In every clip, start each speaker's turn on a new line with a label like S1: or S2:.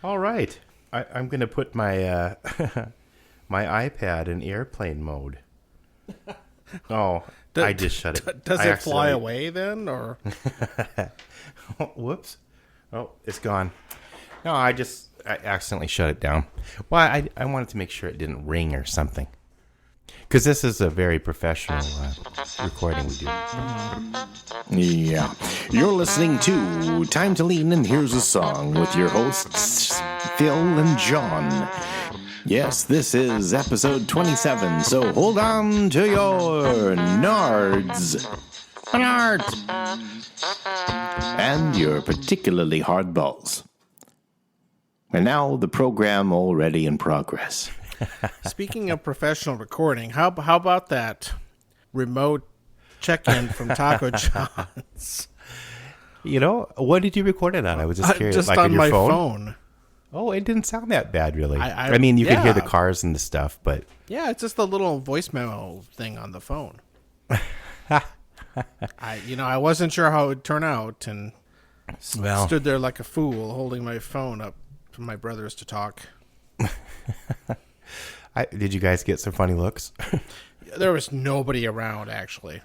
S1: All right. I'm going to put my my iPad in airplane mode. Oh, I just shut it.
S2: Does it fly away then, or?
S1: Whoops. Oh, it's gone. No, I accidentally shut it down. Well, I wanted to make sure it didn't ring or something. Because this is a very professional recording we do.
S3: Yeah. You're listening to Time to Lean, and here's a song with your hosts, Phil and John. Yes, this is episode 27, so hold on to your nards. And your particularly hard balls. And now the program already in progress.
S2: Speaking of professional recording, how about that remote check-in from Taco John's?
S1: You know, what did you record it on? I was just curious.
S2: Just
S1: like
S2: on
S1: your
S2: my phone.
S1: Oh, it didn't sound that bad, really. I mean, you could hear the cars and the stuff, but...
S2: Yeah, it's just the little voice memo thing on the phone. I wasn't sure how it would turn out, and stood there like a fool holding my phone up for my brothers to talk.
S1: Did you guys get some funny looks?
S2: There was nobody around, actually.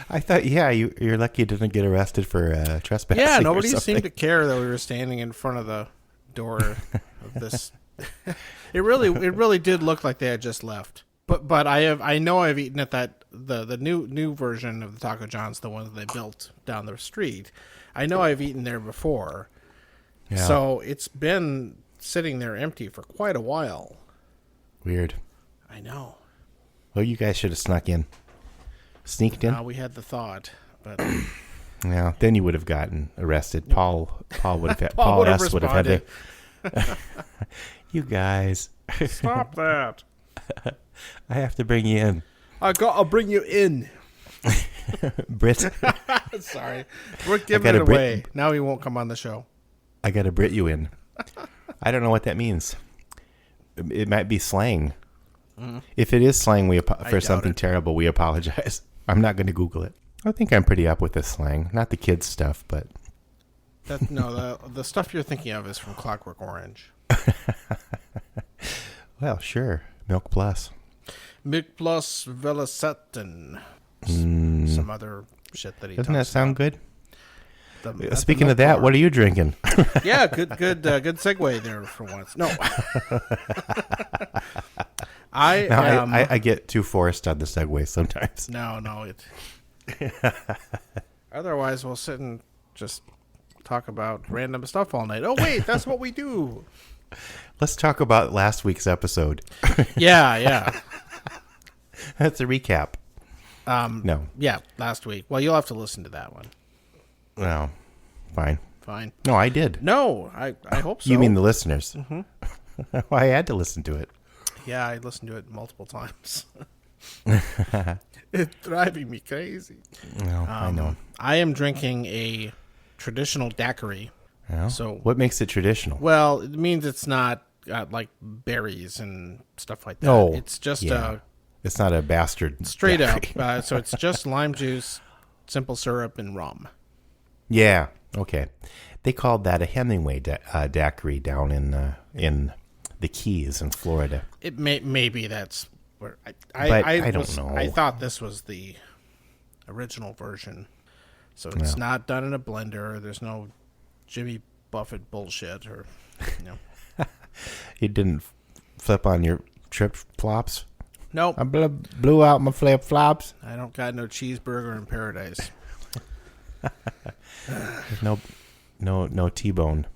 S1: I thought, you're lucky you didn't get arrested for trespassing.
S2: Yeah, nobody seemed to care that we were standing in front of the door of this. It really did look like they had just left. But I know I've eaten at the new version of the Taco John's, the one that they built down the street. I know I've eaten there before. Yeah. So it's been sitting there empty for quite a while.
S1: Weird.
S2: I know.
S1: Well, you guys should have sneaked in.
S2: We had the thought, but
S1: yeah, then you would have gotten arrested. Paul would have. Paul S. would have had to. You guys,
S2: stop that!
S1: I have to bring you in.
S2: I'll bring you in.
S1: Brit.
S2: Sorry, we're giving it away. Now he won't come on the show.
S1: I got to Brit you in. I don't know what that means. It might be slang. If it is slang, for something terrible, we apologize. I'm not going to Google it. I think I'm pretty up with this slang. Not the kids' stuff, but...
S2: the stuff you're thinking of is from Clockwork Orange.
S1: Well, sure. Milk Plus.
S2: Milk Plus Velacetin. Some other shit that he
S1: Doesn't that sound
S2: about.
S1: Good? Speaking of that, what are you drinking?
S2: Yeah, good segue there for once. No. I
S1: get too forced on the segue sometimes.
S2: No. Otherwise, we'll sit and just talk about random stuff all night. Oh, wait, that's what we do.
S1: Let's talk about last week's episode.
S2: Yeah.
S1: That's a recap. No.
S2: Yeah, last week. Well, you'll have to listen to that one.
S1: No, fine.
S2: No,
S1: I did.
S2: No, I hope so.
S1: You mean the listeners?
S2: Mm-hmm.
S1: Well, I had to listen to it.
S2: Yeah, I listened to it multiple times. It's driving me crazy.
S1: No, I know.
S2: I am drinking a traditional daiquiri.
S1: Yeah.
S2: So
S1: what makes it traditional?
S2: Well, it means it's not like berries and stuff like that.
S1: No,
S2: it's just
S1: it's not a bastard.
S2: Straight
S1: daiquiri.
S2: up. So it's just lime juice, simple syrup, and rum.
S1: Yeah. Okay. They called that a Hemingway daiquiri down in the Keys in Florida.
S2: It maybe that's where
S1: I don't know.
S2: I thought this was the original version. So it's not done in a blender. There's no Jimmy Buffett bullshit or
S1: You didn't flip on your trip flops?
S2: Nope.
S1: I blew out my flip flops.
S2: I don't got no cheeseburger in paradise.
S1: There's no T-bone.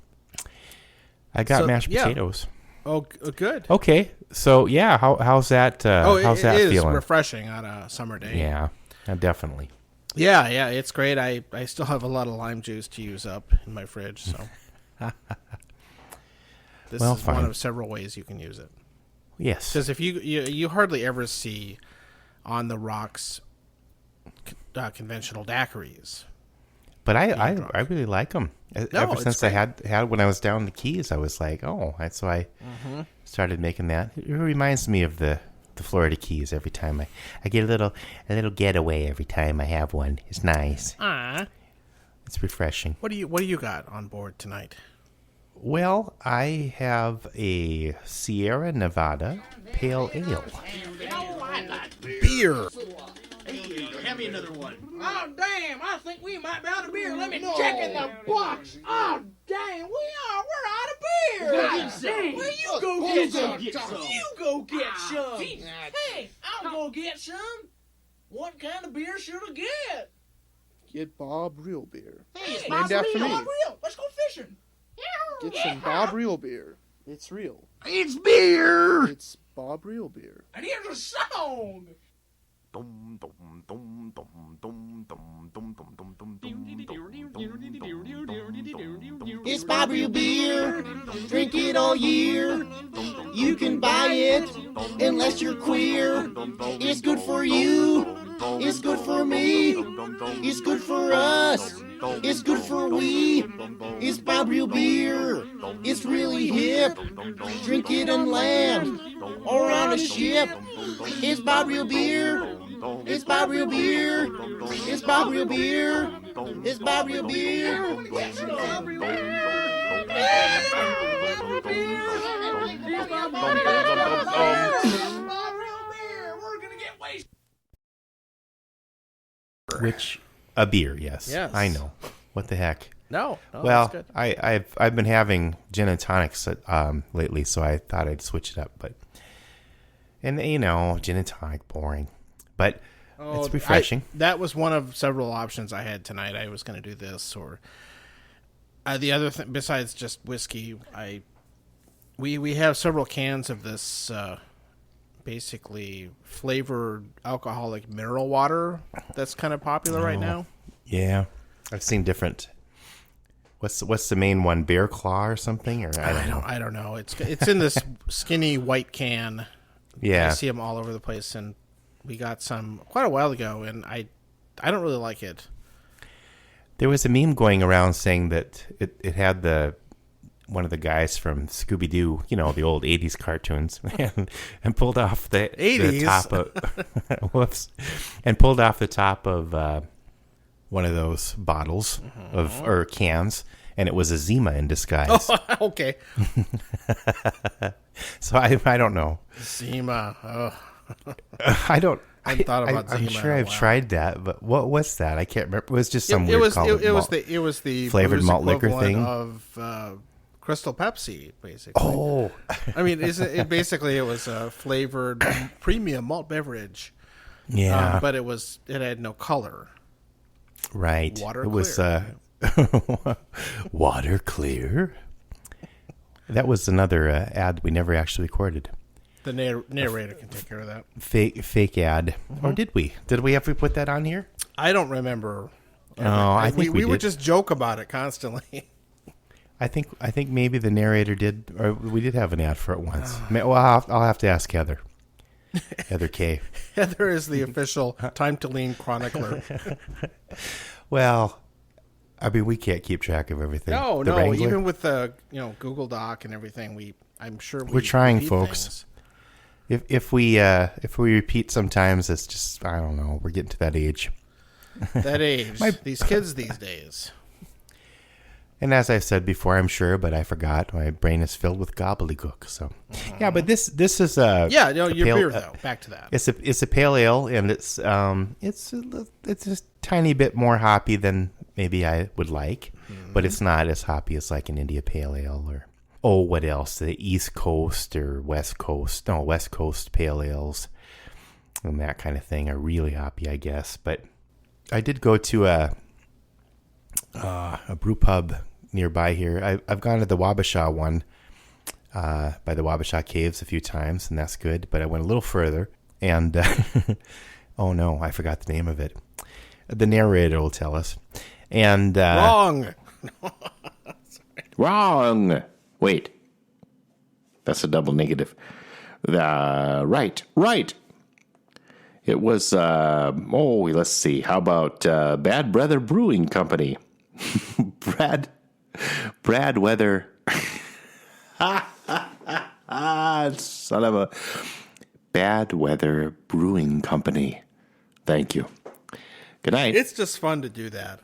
S1: I got mashed potatoes.
S2: Oh, good.
S1: Okay, so yeah, how's that? How's that
S2: feeling? It is
S1: feeling?
S2: refreshing on a summer day.
S1: Yeah, definitely.
S2: Yeah, it's great. I still have a lot of lime juice to use up in my fridge, so this is
S1: fine.
S2: one of several ways you can use it.
S1: Yes,
S2: because if you hardly ever see on the rocks conventional daiquiris.
S1: But I really like them. Ever since I had when I was down in the Keys, I was like, so I started making that. It reminds me of the Florida Keys every time I get a little getaway every time I have one. It's nice.
S2: Ah,
S1: it's refreshing.
S2: What do you got on board tonight?
S1: Well, I have a Sierra Nevada Pale Ale.
S2: Beer.
S4: Have me another one. Oh, damn. I think we might be out of beer. Let me check in the box. Oh, damn. We're out of beer. Go get some. Well, you go get some. You go get some. Hey, I'll go get some. What kind of beer should I get?
S5: Get Bob Real Beer.
S4: Hey,
S5: It's named after me.
S4: Bob Real. Let's go fishing.
S5: Get some Bob Real Beer. It's real.
S4: It's beer.
S5: It's Bob Real Beer.
S4: And here's a song.
S6: It's Bob Real Beer. Drink it all year. You can buy it unless you're queer. It's good for you. It's good for me. It's good for us. It's good for we. It's Bob Real Beer. It's really hip. Drink it on land or on a ship. It's Bob Real Beer. It's Bob Real Beer. It's Bob Real Beer. It's Bob Real Beer.
S1: Which a beer, yes.
S2: Yes.
S1: I know. What the heck?
S2: No,
S1: Well,
S2: that's good.
S1: I've been having gin and tonics lately, so I thought I'd switch it up. But gin and tonic, boring. But it's refreshing.
S2: That was one of several options I had tonight. I was going to do this or the other thing besides just whiskey. We have several cans of this basically flavored alcoholic mineral water that's kind of popular right now.
S1: Yeah, I've seen different. What's the main one? Bear Claw or something? Or
S2: I don't know. It's in this skinny white can.
S1: Yeah,
S2: I see them all over the place, and we got some quite a while ago, and I don't really like it.
S1: There was a meme going around saying that it had one of the guys from Scooby-Doo, the old 80s cartoons, and pulled off the
S2: 80s?
S1: The top of whoops, and pulled off the top of one of those bottles or cans, and it was a Zima in disguise.
S2: Oh, okay.
S1: So I don't know.
S2: Zima. Oh.
S1: I don't.
S2: I hadn't thought about
S1: I'm
S2: Zima
S1: sure
S2: in a
S1: I've
S2: while.
S1: tried that, but what was that? I can't remember. It was just some
S2: It
S1: weird
S2: was
S1: it
S2: was the
S1: flavored
S2: booze
S1: malt liquor
S2: equivalent
S1: thing
S2: of Crystal Pepsi, basically.
S1: Oh,
S2: I mean, basically it was a flavored premium malt beverage.
S1: yeah,
S2: but it had no color.
S1: right.
S2: Water
S1: it was
S2: clear.
S1: water clear. That was another ad we never actually recorded.
S2: The narrator can take care of that.
S1: Fake ad, or did we? Did we ever put that on here?
S2: I don't remember.
S1: No, I think we
S2: would
S1: did.
S2: just joke about it constantly.
S1: I think maybe the narrator did, or we did have an ad for it once. Well, I'll have to ask Heather. Heather K.
S2: Heather is the official Time to Lean chronicler.
S1: Well, I mean, we can't keep track of everything.
S2: No,
S1: The Wrangler?
S2: even with the Google Doc and everything, I'm sure
S1: We're trying,
S2: repeat
S1: folks.
S2: things.
S1: If we repeat sometimes, it's just, I don't know. We're getting to that age.
S2: That age, these kids these days.
S1: And as I said before, I'm sure, but I forgot. My brain is filled with gobbledygook. So, yeah, but this is a
S2: Your beer though. Back to that.
S1: It's a pale ale, and it's just a tiny bit more hoppy than maybe I would like, but it's not as hoppy as like an India Pale Ale or what else? The East Coast or West Coast? No, West Coast Pale Ales and that kind of thing are really hoppy, I guess. But I did go to a brew pub nearby here. I've gone to the Wabasha one by the Wabasha Caves a few times, and that's good. But I went a little further, and oh no, I forgot the name of it. The narrator will tell us. And
S2: Wrong.
S3: Wrong. Wait. That's a double negative. Right. It was, let's see. How about Bad Brother Brewing Company? Brad Weather. Son of a Bad Weather Brewing Company. Thank you. Good night.
S2: It's just fun to do that.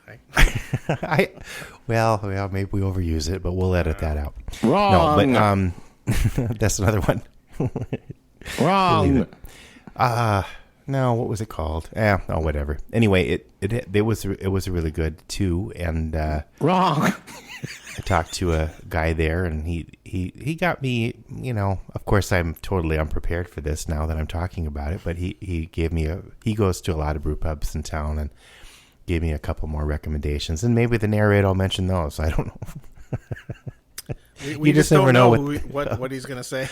S1: Well, maybe we overuse it, but we'll edit that out.
S3: Wrong.
S1: No, but that's another one.
S3: Wrong.
S1: No, what was it called? Whatever. Anyway, it was really good too, and
S3: Wrong.
S1: I talked to a guy there, and he got me. Of course, I'm totally unprepared for this now that I'm talking about it, but he gave me he goes to a lot of brew pubs in town and gave me a couple more recommendations, and maybe the narrator will mention those. I don't know.
S2: We just never know what he's going to say.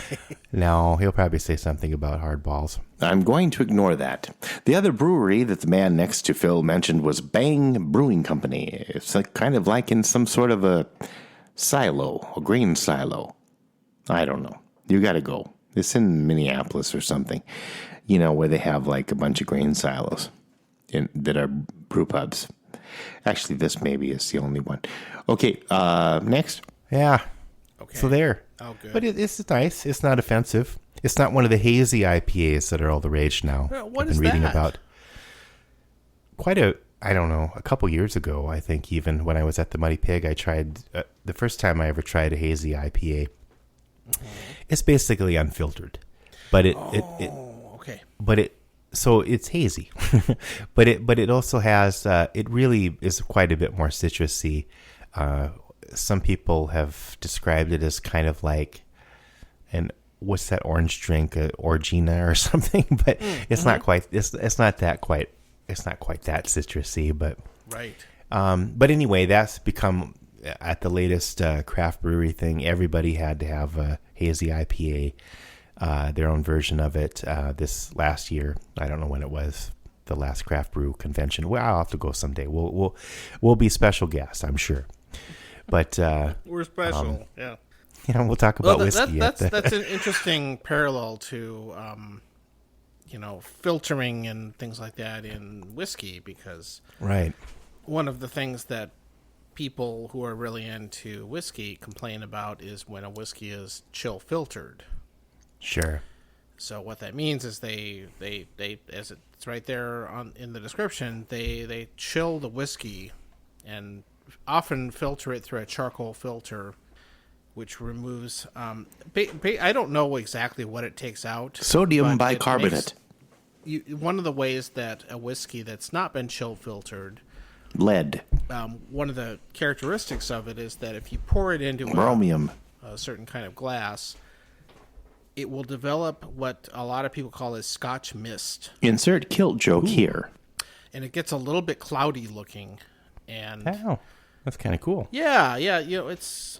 S1: No, he'll probably say something about hardballs.
S3: I'm going to ignore that. The other brewery that the man next to Phil mentioned was Bang Brewing Company. It's kind of like in some sort of a silo, a grain silo. I don't know. You got to go. It's in Minneapolis or something, where they have like a bunch of grain silos that are brew pubs. Actually, this maybe is the only one. Okay, next.
S1: Yeah.
S2: Okay.
S1: So there.
S2: Oh, good.
S1: But it's nice. It's not offensive. It's not one of the hazy IPAs that are all the rage now.
S2: What
S1: I've
S2: is
S1: been reading
S2: that?
S1: about a couple years ago, I think, even when I was at the Muddy Pig, I tried, the first time I ever tried a hazy IPA. Mm-hmm. It's basically unfiltered. But
S2: okay.
S1: So it's hazy. but it also has, it really is quite a bit more citrusy. Some people have described it as kind of like what's that orange drink, Orgina or something, but it's not quite. It's not quite that citrusy, but
S2: right.
S1: But anyway, that's become at the latest craft brewery thing. Everybody had to have a hazy IPA, their own version of it. This last year, I don't know when it was. The last craft brew convention. Well, I'll have to go someday. We'll be special guests, I'm sure. But
S2: we're special, yeah.
S1: We'll talk about whiskey.
S2: That's an interesting parallel to, filtering and things like that in whiskey, because
S1: right.
S2: One of the things that people who are really into whiskey complain about is when a whiskey is chill filtered.
S1: Sure.
S2: So what that means is they as it's right there in the description, they chill the whiskey and often filter it through a charcoal filter, which removes I don't know exactly what it takes out.
S3: Sodium bicarbonate.
S2: One of the ways that a whiskey that's not been chill filtered,
S3: lead.
S2: One of the characteristics of it is that if you pour it into
S3: chromium,
S2: a certain kind of glass, it will develop what a lot of people call as Scotch mist.
S3: Insert kilt joke here.
S2: And it gets a little bit cloudy looking. And
S1: that's kind of cool.
S2: Yeah. It's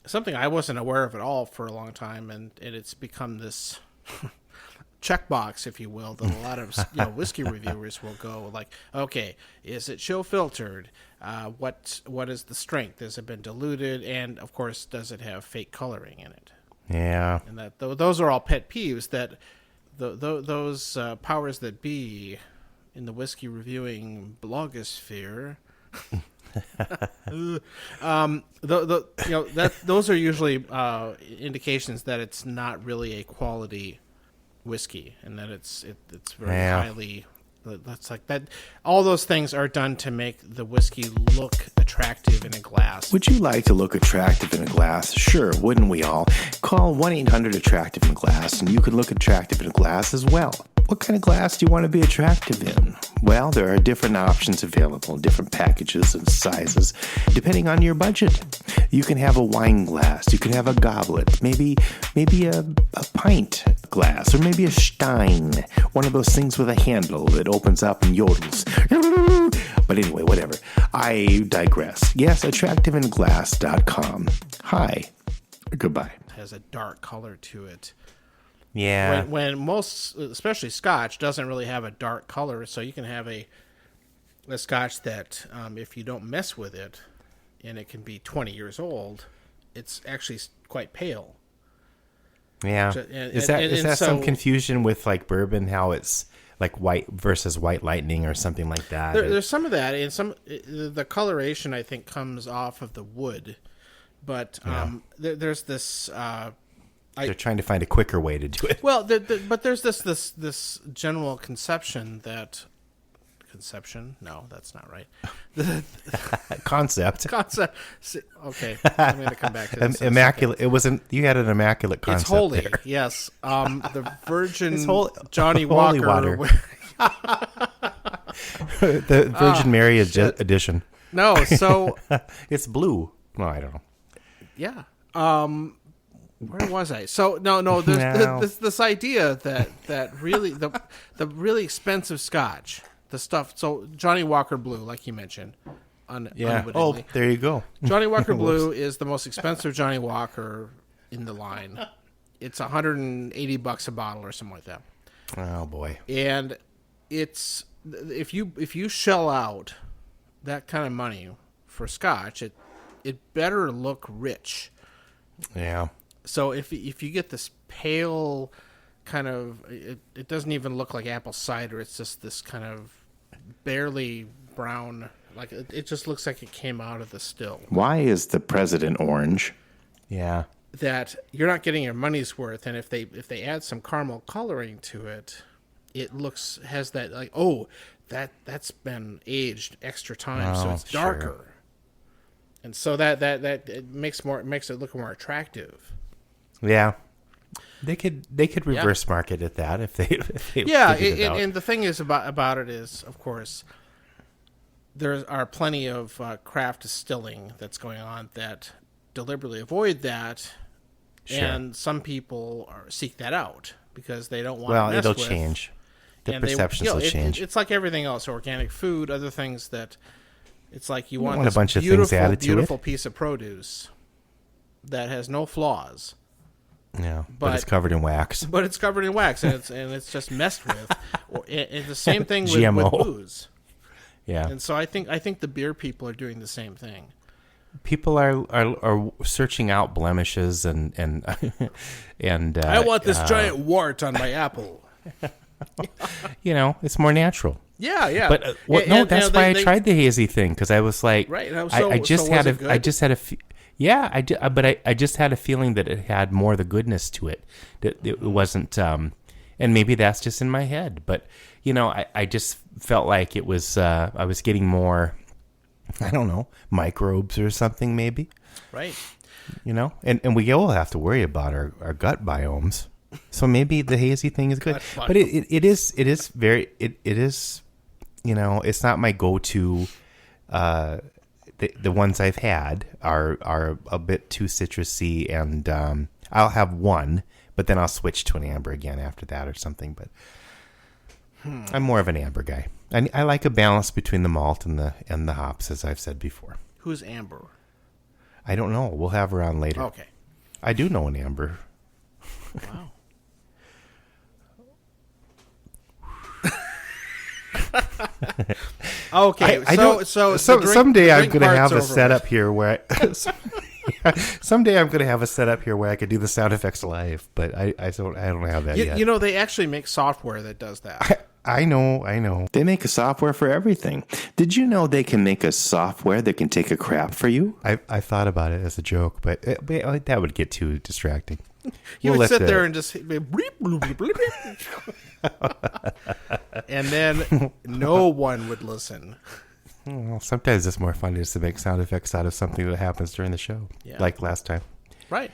S2: something I wasn't aware of at all for a long time, and it's become this checkbox, if you will, that a lot of whiskey reviewers will go like, okay, is it chill filtered? What is the strength? Has it been diluted? And of course, does it have fake coloring in it?
S1: Yeah.
S2: And that those are all pet peeves that those powers that be in the whiskey reviewing blogosphere. Those are usually indications that it's not really a quality whiskey, and that it's very highly. That's like that. All those things are done to make the whiskey look attractive in a glass.
S3: Would you like to look attractive in a glass? Sure, wouldn't we all? Call 1-800-ATTRACTIVE in a glass, and you can look attractive in a glass as well. What kind of glass do you want to be attractive in? Well, there are different options available, different packages and sizes, depending on your budget. You can have a wine glass, you can have a goblet, maybe a pint glass, or maybe a stein, one of those things with a handle that opens up and yodels. But anyway, whatever. I digress. Yes, attractiveinaglass.com. Hi. Goodbye.
S2: It has a dark color to it.
S1: Yeah.
S2: When most, especially Scotch, doesn't really have a dark color, so you can have a Scotch that, if you don't mess with it, and it can be 20 years old, it's actually quite pale.
S1: Yeah. Is that some confusion with like bourbon, how it's like white versus white lightning or something like that?
S2: There's some of that, and the coloration I think comes off of the wood, but there's this.
S1: They're trying to find a quicker way to do it.
S2: Well, but there's this general conception that conception. No, that's not right.
S1: Concept.
S2: Okay, I'm going to come back to this.
S1: Immaculate. It wasn't. You had an immaculate concept.
S2: It's holy.
S1: There.
S2: Yes. The Virgin
S1: Holy
S2: Johnny Walker.
S1: water. The Virgin Mary edition.
S2: No, so
S1: it's blue. Well, I don't know.
S2: Yeah. Where was I? So no. There's this idea that really the really expensive Scotch, the stuff. So Johnny Walker Blue, like you mentioned, unwittingly.
S1: Oh, there you go.
S2: Johnny Walker Blue is the most expensive Johnny Walker in the line. It's $180 a bottle or something like that.
S1: Oh boy.
S2: And it's if you shell out that kind of money for Scotch, it better look rich.
S1: Yeah.
S2: So if you get this pale kind of, it doesn't even look like apple cider. It's just this kind of barely brown, like it just looks like it came out of the still.
S3: Why is the president orange?
S1: Yeah.
S2: That you're not getting your money's worth, and if they add some caramel coloring to it, it has that like, oh, that's been aged extra time, so it's darker. Sure. And so that it makes it look more attractive.
S1: Yeah, they could reverse market at that if they
S2: yeah. And the thing is about it is, of course, there are plenty of craft distilling that's going on that deliberately avoid that, sure. And some people seek that out because they don't want. Well,
S1: it'll change. The perceptions will change.
S2: It's like everything else: organic food, other things that. It's like you want
S1: a bunch of things added to it.
S2: Beautiful piece of produce that has no flaws.
S1: Yeah, but it's covered in wax.
S2: But it's covered in wax, and it's just messed with. And the same thing with booze.
S1: Yeah,
S2: and so I think the beer people are doing the same thing.
S1: People are searching out blemishes and
S2: I want this giant wart on my apple.
S1: It's more natural.
S2: Yeah.
S1: But that's why I tried the Hazy Thing, because I was like,
S2: right.
S1: I just had a feeling that it had more of the goodness to it. It wasn't, and maybe that's just in my head. But I just felt like it was. I was getting more, I don't know, microbes or something maybe.
S2: Right.
S1: And we all have to worry about our gut biomes. So maybe the Hazy Thing is good, but it is very. It's not my go-to. The ones I've had are a bit too citrusy, and I'll have one, but then I'll switch to an amber again after that or something. But I'm more of an amber guy. I like a balance between the malt and the hops, as I've said before.
S2: Who's Amber?
S1: I don't know. We'll have her on later.
S2: Okay.
S1: I do know an Amber.
S2: Wow. Okay,
S1: someday I'm going to have a setup here where someday I'm going to have a setup here where I could do the sound effects live, but I don't have that yet.
S2: They actually make software that does that.
S1: I know.
S3: They make a software for everything. Did you know they can make a software that can take a crap for you?
S1: I thought about it as a joke, but that would get too distracting.
S2: You would sit there and just bleep, bloop, bloop, bloop, bloop. And then no one would listen.
S1: Well, sometimes it's more fun just to make sound effects out of something that happens during the show, like last time.
S2: Right.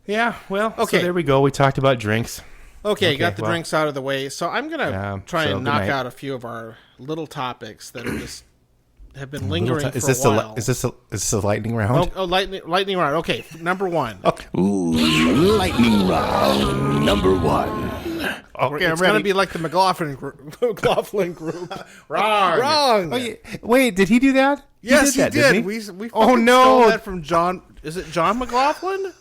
S1: Yeah, well,
S2: okay.
S1: So there we go. We talked about drinks.
S2: Okay, got the drinks out of the way. So I'm going to try and knock out a few of our little topics that are just have been lingering for a while.
S1: Is this a lightning round?
S2: Oh, lightning round. Okay, number one.
S3: Okay. Ooh, lightning round number one.
S2: Okay, it's going to be like the McLaughlin group. Wrong.
S1: Oh, yeah. Wait, did he do that?
S2: Yes, he did. We stole that from John. Is it John McLaughlin?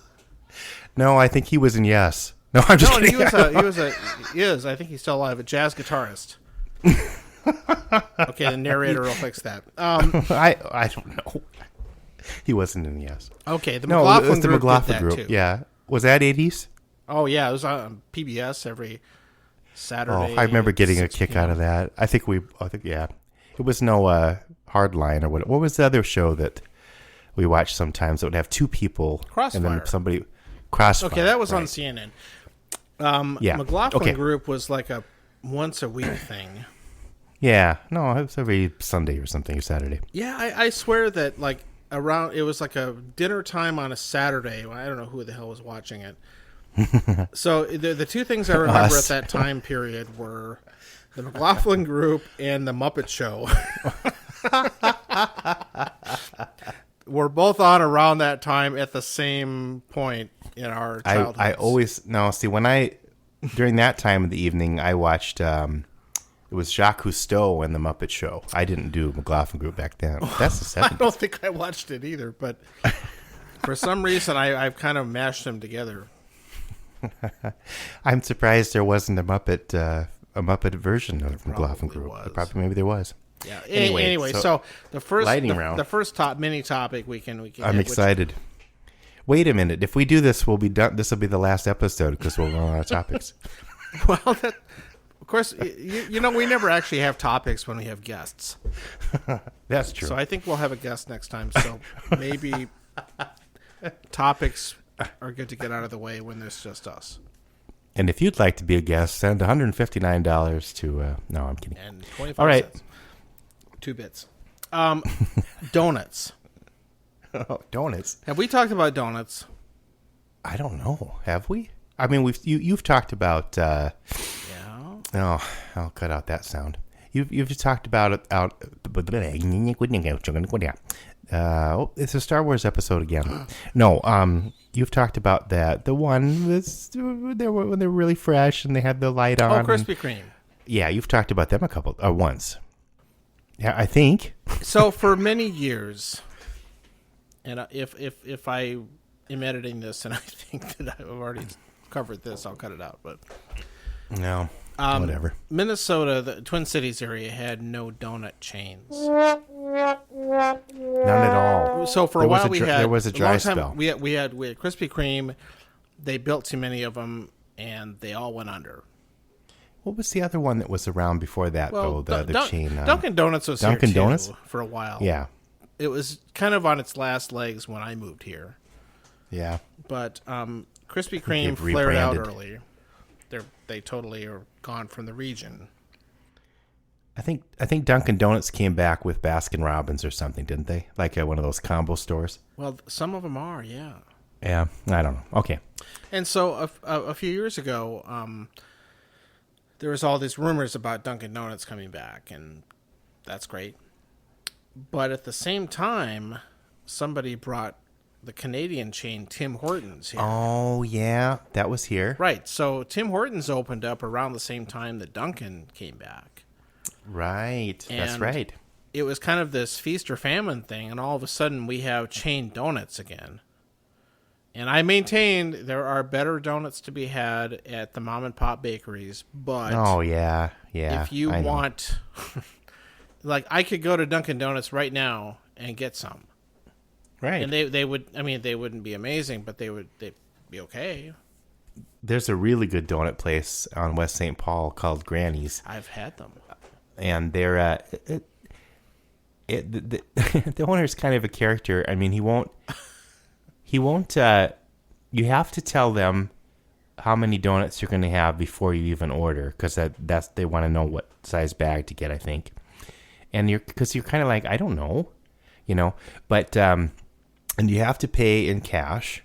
S1: No, I think he was in Yes. No, I'm just kidding.
S2: He is. I think he's still alive. A jazz guitarist. Okay, the narrator will fix that.
S1: I don't know. He wasn't in Yes.
S2: Okay, the McLaughlin group did that
S1: group.
S2: Too.
S1: Yeah, was that 80s?
S2: Oh yeah, it was on PBS every Saturday.
S1: Oh, I remember getting a kick out of that. I think it was no Hardline or what was the other show that we watched sometimes that would have two people
S2: Crossfire.
S1: And then somebody Crossfire.
S2: Okay, that was on CNN. McLaughlin group was like a once a week thing.
S1: Yeah, no, it was every Sunday or something, or Saturday.
S2: Yeah, I swear that like it was like a dinner time on a Saturday. I don't know who the hell was watching it. So the two things I remember at that time period were the McLaughlin Group and the Muppet Show. We're both on around that time at the same point in our childhood.
S1: I always during that time of the evening I watched it was Jacques Cousteau and the Muppet Show. I didn't do McLaughlin Group back then. That's the 70s.
S2: I don't think I watched it either, but for some reason I've kind of mashed them together.
S1: I'm surprised there wasn't a Muppet version of McLaughlin Group. Probably maybe there was.
S2: Yeah. Anyway, so the first
S1: lightning round.
S2: The first mini topic we can.
S1: I'm excited. Wait a minute. If we do this, we'll be done. This will be the last episode because we'll run out of topics.
S2: Well, of course, you know we never actually have topics when we have guests.
S1: That's true.
S2: So I think we'll have a guest next time. So maybe topics are good to get out of the way when there's just us.
S1: And if you'd like to be a guest, send $159 to. No, I'm kidding.
S2: And 25
S1: All right.
S2: cents. 2 bits. Donuts.
S1: Oh, donuts.
S2: Have we talked about donuts?
S1: I don't know. Have we? I mean, you've talked about.
S2: Yeah.
S1: Oh, I'll cut out that sound. You've just talked about it out. It's a Star Wars episode again. No, you've talked about that. The one was when they're really fresh and they had the light on.
S2: Oh, Krispy Kreme.
S1: Yeah, you've talked about them once. Yeah, I think.
S2: So for many years, and if I am editing this and I think that I've already covered this, I'll cut it out. But
S1: no, whatever.
S2: Minnesota, the Twin Cities area, had no donut chains.
S1: None at all.
S2: So for a while
S1: there was a dry spell.
S2: We had Krispy Kreme. They built too many of them, and they all went under.
S1: What was the other one that was around before that, though? The chain.
S2: Dunkin' Donuts was
S1: Dunkin'
S2: here,
S1: Donuts?
S2: too, for a while.
S1: Yeah.
S2: It was kind of on its last legs when I moved here.
S1: Yeah.
S2: But Krispy Kreme
S1: They've
S2: flared out
S1: rebranded.
S2: early. They totally are gone from the region.
S1: I think Dunkin' Donuts came back with Baskin Robbins or something, didn't they? Like one of those combo stores.
S2: Well, some of them are, yeah.
S1: Yeah, I don't know. Okay.
S2: And so a few years ago, there was all these rumors about Dunkin' Donuts coming back, and that's great. But at the same time, somebody brought the Canadian chain Tim Hortons here.
S1: Oh, yeah. That was here.
S2: Right. So Tim Hortons opened up around the same time that Dunkin' came back.
S1: Right. That's
S2: And
S1: right.
S2: It was kind of this feast or famine thing, and all of a sudden we have chain donuts again. And I maintain there are better donuts to be had at the mom and pop bakeries, but
S1: Oh, yeah. Yeah.
S2: if you want, like, I could go to Dunkin' Donuts right now and get some.
S1: Right.
S2: And they would, I mean, they wouldn't be amazing, but they'd be okay.
S1: There's a really good donut place on West St. Paul called Granny's.
S2: I've had them.
S1: And they're the owner's kind of a character. I mean, he won't you have to tell them how many donuts you're going to have before you even order, because that's they want to know what size bag to get, I think. And you're kind of like, I don't know, but and you have to pay in cash.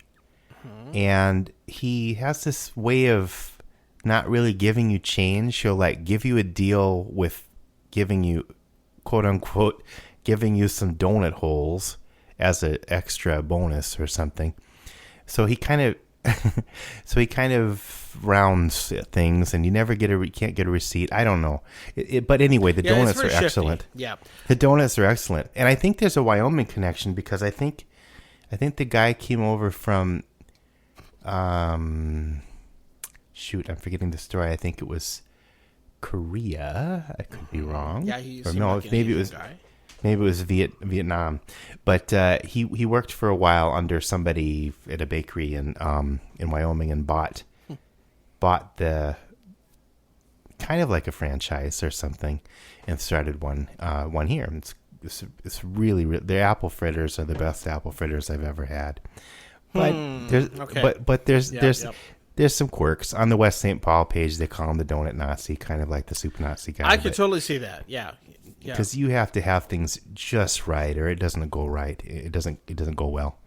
S1: And he has this way of not really giving you change. He'll like give you a deal with giving you, quote unquote, giving you some donut holes as an extra bonus or something. So he kind of rounds things, and you never can't get a receipt. I don't know. But anyway, the donuts are excellent.
S2: Yeah.
S1: The donuts are excellent. And I think there's a Wyoming connection, because I think the guy came over from shoot, I'm forgetting the story. I think it was Korea. I could be wrong.
S2: Yeah, he
S1: or
S2: seemed
S1: no,
S2: like an
S1: maybe it
S2: Asian
S1: was
S2: guy.
S1: maybe it was Vietnam. But he worked for a while under somebody at a bakery in Wyoming, and bought the kind of like a franchise or something, and started one here. It's really the apple fritters are the best apple fritters I've ever had. But there's there's some quirks. On the West St. Paul page, they call him the Donut Nazi, kind of like the Super Nazi guy.
S2: I could totally see that. Yeah.
S1: Because you have to have things just right, or it doesn't go right. It doesn't go well.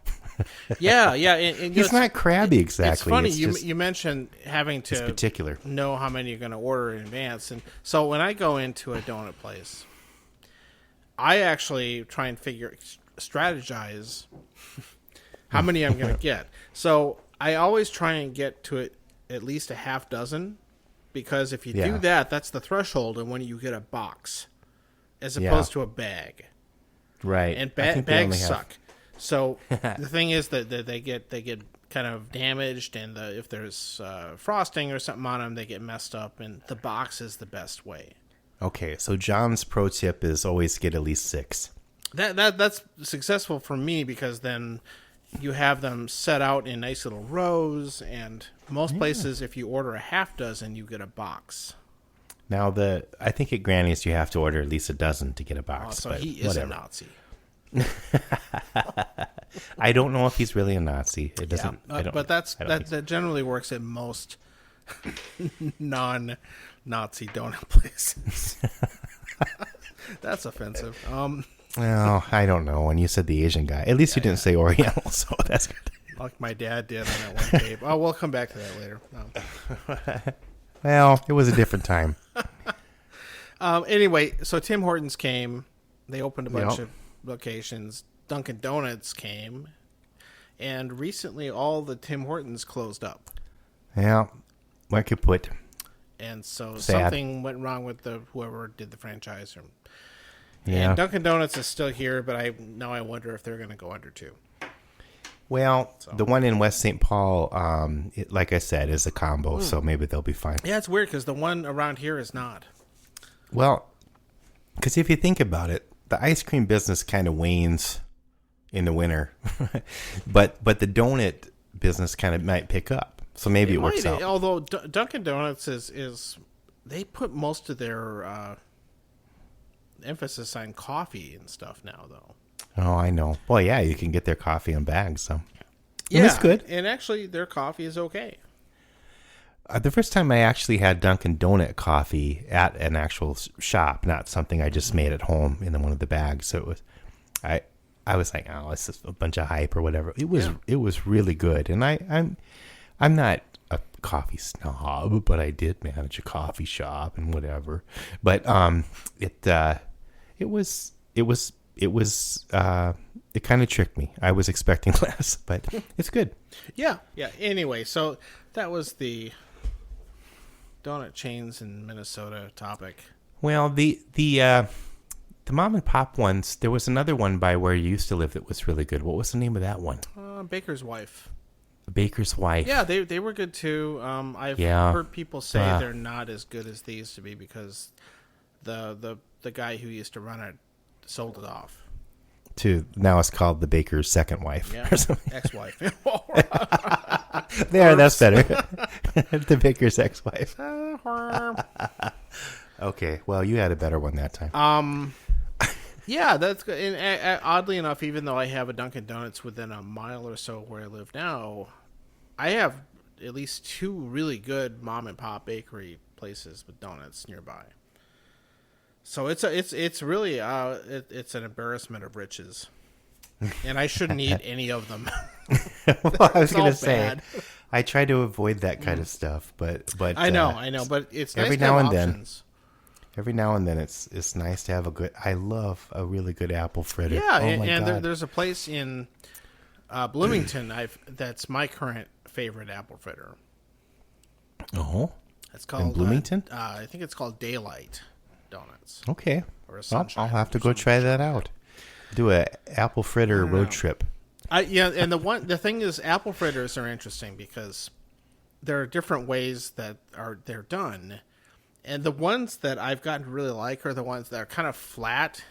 S2: Yeah. And
S1: he's not crabby exactly.
S2: It's funny you mentioned having to
S1: particular.
S2: know how many you're going to order in advance, and so when I go into a donut place, I actually try and strategize how many I'm going to get. So I always try and get to it at least a half dozen, because if you do that, that's the threshold, and when you get a box as opposed to a bag,
S1: right?
S2: And bags suck. So the thing is that they get kind of damaged, and if there's frosting or something on them, they get messed up, and the box is the best way.
S1: Okay, so John's pro tip is always get at least 6.
S2: That's successful for me, because then you have them set out in nice little rows, and most places, if you order a half dozen, you get a box.
S1: Now, I think at Granny's you have to order at least a dozen to get a box.
S2: So he is a Nazi.
S1: I don't know if he's really a Nazi. It doesn't.
S2: But that generally works at most non-Nazi donut places. That's offensive.
S1: Well, I don't know. When you said the Asian guy, at least you didn't say Oriental, so that's good.
S2: Like my dad did on that one tape. Oh, we'll come back to that later. No.
S1: Well, it was a different time.
S2: Anyway, so Tim Hortons came. They opened a bunch of locations. Dunkin' Donuts came. And recently, all the Tim Hortons closed up.
S1: Yeah, what could put.
S2: And so something went wrong with whoever did the franchise.
S1: Yeah.
S2: And Dunkin' Donuts is still here, but I wonder if they're going to go under too.
S1: Well, the one in West St. Paul, like I said, is a combo, so maybe they'll be fine.
S2: Yeah, it's weird because the one around here is not.
S1: Well, because if you think about it, the ice cream business kind of wanes in the winter, but the donut business kind of might pick up, so maybe it works out.
S2: Although Dunkin' Donuts is they put most of their emphasis on coffee and stuff now, though.
S1: Oh, I know. Well, yeah, you can get their coffee in bags, so
S2: yeah,
S1: it's good.
S2: And actually, their coffee is okay.
S1: The first time I actually had Dunkin' Donut coffee at an actual shop, not something I just made at home in one of the bags. So it was, I was like, oh, it's just a bunch of hype or whatever. It was really good, and I'm not a coffee snob, but I did manage a coffee shop and whatever. But it kind of tricked me. I was expecting less, but it's good.
S2: Yeah. Anyway, so that was the donut chains in Minnesota topic.
S1: Well, the mom and pop ones, there was another one by where you used to live that was really good. What was the name of that one?
S2: Baker's Wife.
S1: Baker's Wife.
S2: Yeah, they were good too. I've heard people say they're not as good as they used to be because the guy who used to run it sold it off.
S1: Now it's called the Baker's Second Wife.
S2: Yeah, ex-wife.
S1: There, that's better. The Baker's ex-wife. Okay, well, you had a better one that time.
S2: Yeah, that's good. And oddly enough, even though I have a Dunkin' Donuts within a mile or so where I live now, I have at least 2 really good mom and pop bakery places with donuts nearby. So it's really it's an embarrassment of riches, and I shouldn't eat any of them.
S1: Well, I was going to say, I try to avoid that kind of stuff, but
S2: I know, but it's nice
S1: every
S2: to
S1: now
S2: have
S1: and
S2: options.
S1: Every now and then, it's nice to have a good. I love a really good apple fritter.
S2: Yeah,
S1: oh my God.
S2: There's a place in Bloomington that's my current favorite apple fritter.
S1: Oh,
S2: it's called
S1: in Bloomington.
S2: I think it's called Daylight Donuts.
S1: Okay,
S2: or
S1: I'll have to go try that out. Do a apple fritter road trip.
S2: And the thing is, apple fritters are interesting because there are different ways that they're done. And the ones that I've gotten to really like are the ones that are kind of flat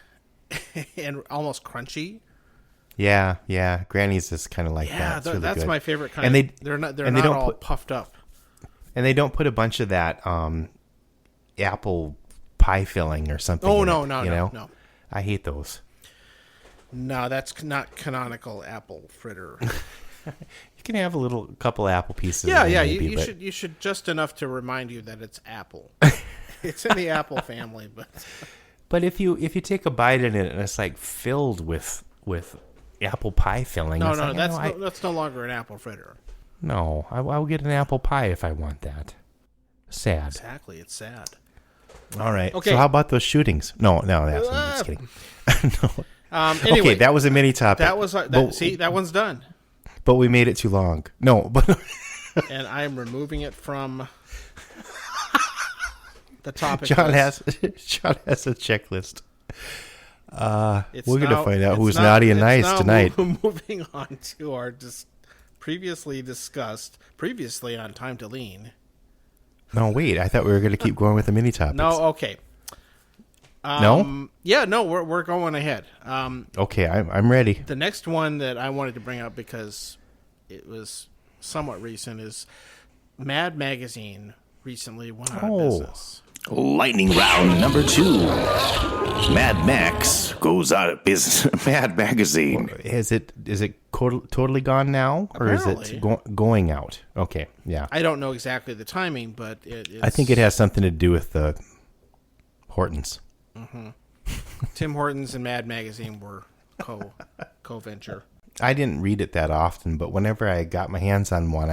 S2: and almost crunchy.
S1: Yeah. Granny's is kind of like that.
S2: Yeah,
S1: really
S2: that's
S1: good.
S2: my favorite kind.
S1: And
S2: they're not all puffed up.
S1: And they don't put a bunch of that apple pie filling or something.
S2: Oh,
S1: no. I hate those.
S2: No, that's not canonical apple fritter.
S1: can have a couple apple pieces.
S2: Yeah,
S1: in there
S2: yeah.
S1: maybe,
S2: You should just enough to remind you that it's apple. It's in the apple family,
S1: but if you take a bite in it and it's like filled with apple pie filling,
S2: no,
S1: like,
S2: that's no longer an apple fritter.
S1: No, I'll get an apple pie if I want that. Sad.
S2: Exactly, it's sad.
S1: All right.
S2: Okay.
S1: So how about those shootings? No, that's I'm just kidding. No.
S2: Anyway,
S1: okay, that was a mini topic.
S2: That was see, that one's done.
S1: But we made it too long. No, but
S2: and I'm removing it from the topic.
S1: John has a checklist. We're going to find out who's naughty and nice tonight.
S2: Moving on to our previously on Time to Lean.
S1: No, wait. I thought we were going to keep going with the mini topics.
S2: No, okay.
S1: No?
S2: Yeah, no, we're going ahead.
S1: Okay, I'm ready.
S2: The next one that I wanted to bring up because it was somewhat recent is Mad Magazine recently went out of business.
S3: Lightning round number 2. Mad Max goes out of business. Mad Magazine.
S1: Is it totally gone now, or
S2: Apparently.
S1: is it going out? Okay, yeah.
S2: I don't know exactly the timing, but it's...
S1: I think it has something to do with the Hortons.
S2: Mm-hmm. Tim Hortons and Mad Magazine were co-venture.
S1: I didn't read it that often, but whenever I got my hands on one,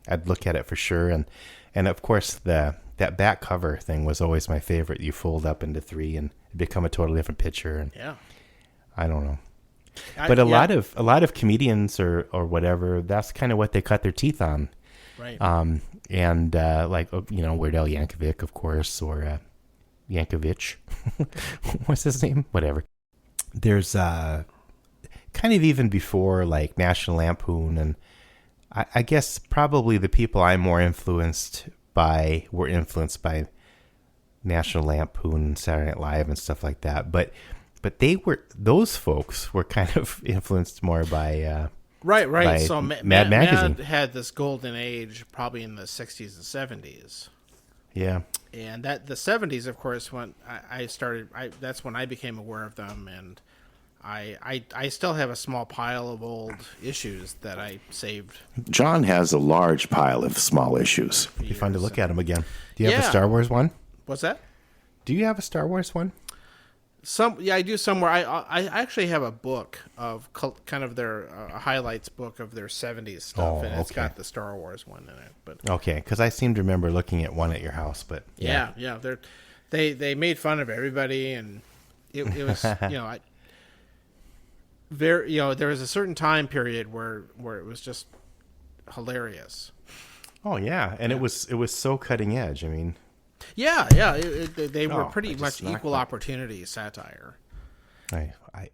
S1: I'd look at it for sure. And of course, that back cover thing was always my favorite. You fold up into 3 and become a totally different picture. And
S2: yeah,
S1: I don't know. But a lot of comedians or whatever, that's kind of what they cut their teeth on.
S2: Right.
S1: And like, Weird Al Yankovic, of course, or Yankovic. What's his name? Whatever. There's kind of even before like National Lampoon, and I guess probably the people I'm more influenced by were influenced by National Lampoon, Saturday Night Live, and stuff like that. But those folks were kind of influenced more by
S2: right.
S1: By
S2: so
S1: Mad Magazine.
S2: Mad had this golden age probably in the 60s and 70s.
S1: Yeah.
S2: And that the 70s, of course, when I started, that's when I became aware of them, and I still have a small pile of old issues that I saved.
S3: John has a large pile of small issues.
S1: It'd be fun to look at them again. Do you have a Star Wars one?
S2: What's that?
S1: Do you have a Star Wars one?
S2: I do somewhere. I actually have a book of kind of their highlights book of their 70s stuff, and it's got the Star Wars one in it. But
S1: okay, because I seem to remember looking at one at your house, but
S2: yeah, they made fun of everybody, and it was there was a certain time period where it was just hilarious.
S1: Oh yeah, and it was so cutting edge. I mean.
S2: Yeah, they were pretty much equal opportunity satire.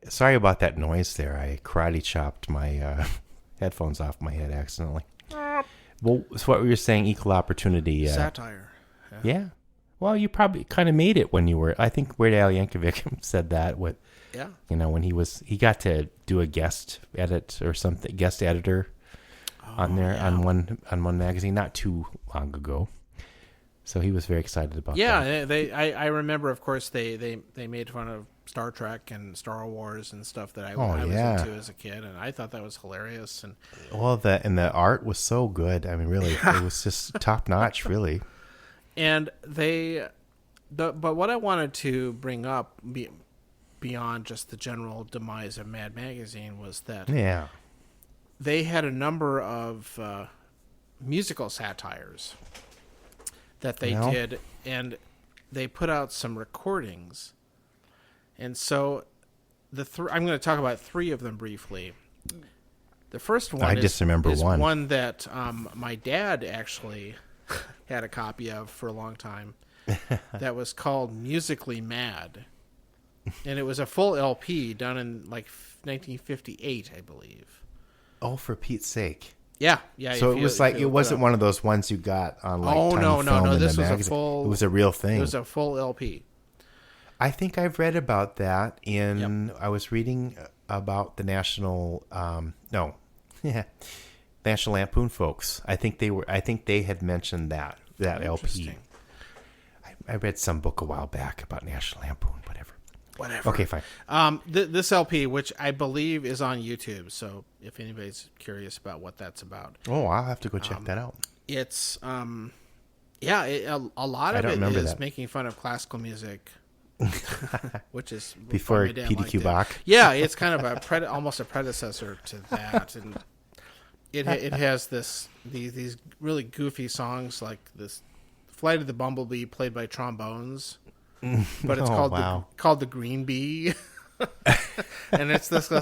S1: Sorry about that noise there. I karate chopped my headphones off my head accidentally. Well, so what were you saying? Equal opportunity
S2: satire.
S1: Yeah. Well, you probably kind of made it when you were. I think Weird Al Yankovic said that. When he got to do a guest edit or something, guest editor on one magazine not too long ago. So he was very excited about that.
S2: Yeah, I remember, of course, they made fun of Star Trek and Star Wars and stuff that I was into as a kid, and I thought that was hilarious. And
S1: the art was so good. I mean, really, it was just top notch, really.
S2: And but what I wanted to bring up beyond just the general demise of Mad Magazine was that they had a number of musical satires that they did, and they put out some recordings. And so I'm going to talk about 3 of them briefly. The first one is one that my dad actually had a copy of for a long time that was called Musically Mad. And it was a full LP done in like 1958, I believe.
S1: Oh, for Pete's sake.
S2: Yeah.
S1: So it wasn't one of those ones you got on like Tiny Film
S2: no.
S1: in
S2: This
S1: the
S2: was
S1: magazine.
S2: a full.
S1: It was a real thing.
S2: It was a full LP.
S1: I think I've read about that in. I was reading about the National Lampoon folks. I think they had mentioned that LP. I read some book a while back about National Lampoon, whatever.
S2: Whatever.
S1: Okay, fine.
S2: This LP, which I believe is on YouTube, so if anybody's curious about what that's about.
S1: Oh, I'll have to go check that out.
S2: It's, a lot of it is making fun of classical music. Which is
S1: before PDQ Bach.
S2: Yeah, it's kind of almost a predecessor to that, and it has these really goofy songs like this Flight of the Bumblebee played by trombones, but it's called the Green Bee. And it's this oh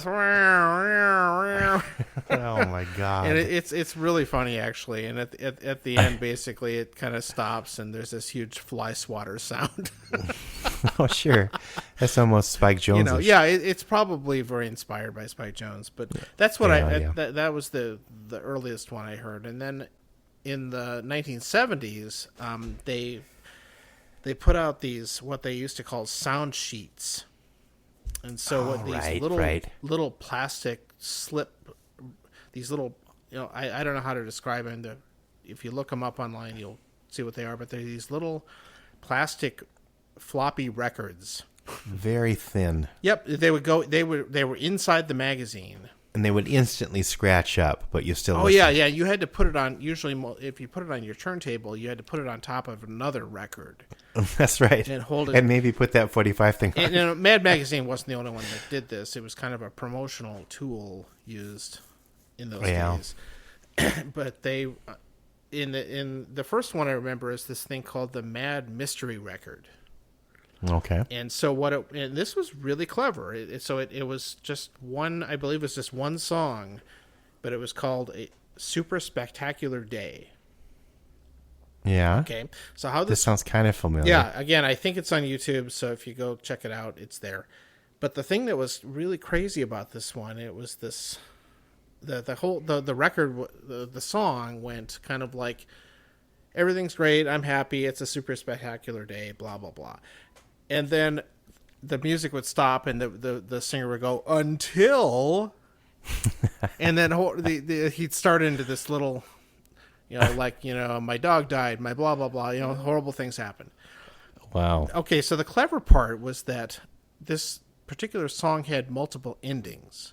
S1: my god,
S2: and it's really funny actually, and at the end basically it kind of stops and there's this huge fly swatter sound.
S1: Oh sure, that's almost Spike Jones.
S2: It's probably very inspired by Spike Jones, but that's what that was the earliest one I heard. And then in the 1970s they put out these what they used to call sound sheets. And so these little plastic these little, I don't know how to describe them. If you look them up online, you'll see what they are. But they're these little plastic floppy records.
S1: Very thin.
S2: Yep, they were inside the magazine.
S1: And they would instantly scratch up, but you still.
S2: Oh yeah. You had to put it on. Usually, if you put it on your turntable, you had to put it on top of another record.
S1: That's right.
S2: And hold it,
S1: and maybe put that 45 thing on.
S2: And Mad Magazine wasn't the only one that did this. It was kind of a promotional tool used in those days. But they, in the first one I remember is this thing called the Mad Mystery Record.
S1: Okay.
S2: And so and this was really clever. It was just one, I believe it was just one song, but it was called a Super Spectacular Day.
S1: Yeah.
S2: Okay. So how
S1: this sounds kind of familiar.
S2: Yeah. Again, I think it's on YouTube, so if you go check it out, it's there. But the thing that was really crazy about this one, it was this, the record, the song went kind of like, everything's great, I'm happy, it's a super spectacular day, blah blah blah. And then the music would stop, and the singer would go, until, and then he'd start into this little, my dog died, my blah blah blah, horrible things happen.
S1: Wow.
S2: Okay, so the clever part was that this particular song had multiple endings.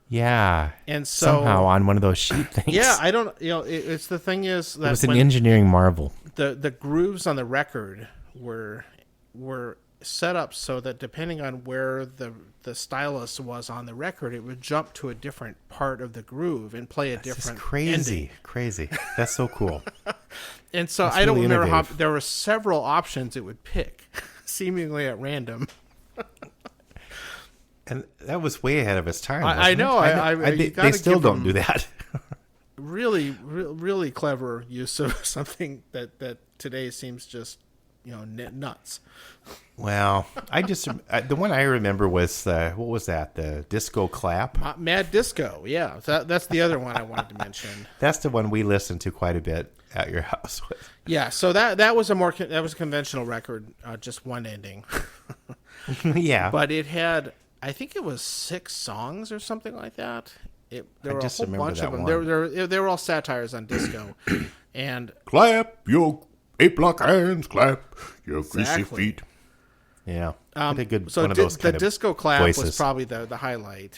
S1: Yeah.
S2: And so
S1: somehow on one of those sheet things.
S2: Yeah, I don't. It's the thing is that
S1: it was an engineering marvel.
S2: The grooves on the record were set up so that depending on where the stylus was on the record, it would jump to a different part of the groove and play a different ending.
S1: Crazy. That's so cool.
S2: And so I don't remember how there were several options it would pick, seemingly at random.
S1: And that was way ahead of its time.
S2: I know.
S1: They still don't do that.
S2: Really clever use of something that today seems just nuts.
S1: Well, the one I remember was what was that? The disco clap.
S2: Mad Disco. Yeah, that's the other one I wanted to mention.
S1: That's the one we listened to quite a bit at your house.
S2: Yeah. So that was a conventional record, just one ending.
S1: Yeah.
S2: But it had, I think it was 6 songs or something like that. There were a whole bunch of them. They were all satires on disco, and
S3: clap your 8-block hands, clap your greasy feet.
S1: Yeah, one of those
S2: the disco clap
S1: voices.
S2: was probably the highlight.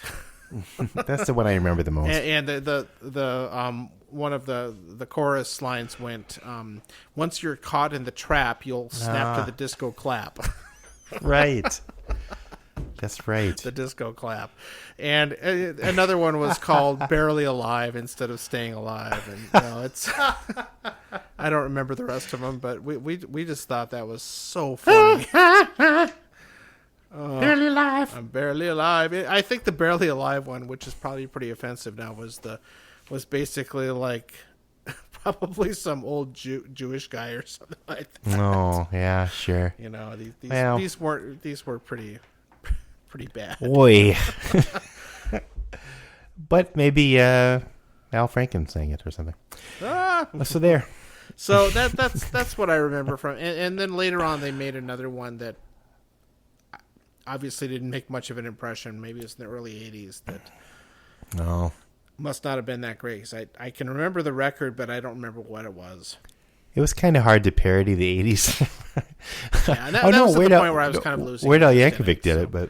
S1: That's the one I remember the most.
S2: And the one of the chorus lines went, "Once you're caught in the trap, you'll snap to the disco clap."
S1: Right. That's right.
S2: The disco clap. And another one was called Barely Alive instead of Staying Alive. And it's I don't remember the rest of them, but we just thought that was so funny. Barely Alive. I'm barely alive. I think the Barely Alive one, which is probably pretty offensive now, was basically like probably some old Jewish guy or something like that.
S1: Oh, yeah, sure.
S2: These were pretty bad.
S1: Boy. But maybe Al Franken sang it or something. So there.
S2: So that's what I remember from. And then later on, they made another one that obviously didn't make much of an impression. Maybe it was in the early 80s. That must not have been that great. 'Cause I can remember the record, but I don't remember what it was.
S1: It was kind of hard to parody the 80s.
S2: Yeah, that was the point where I was kind of losing.
S1: Weird Al Yankovic did it, but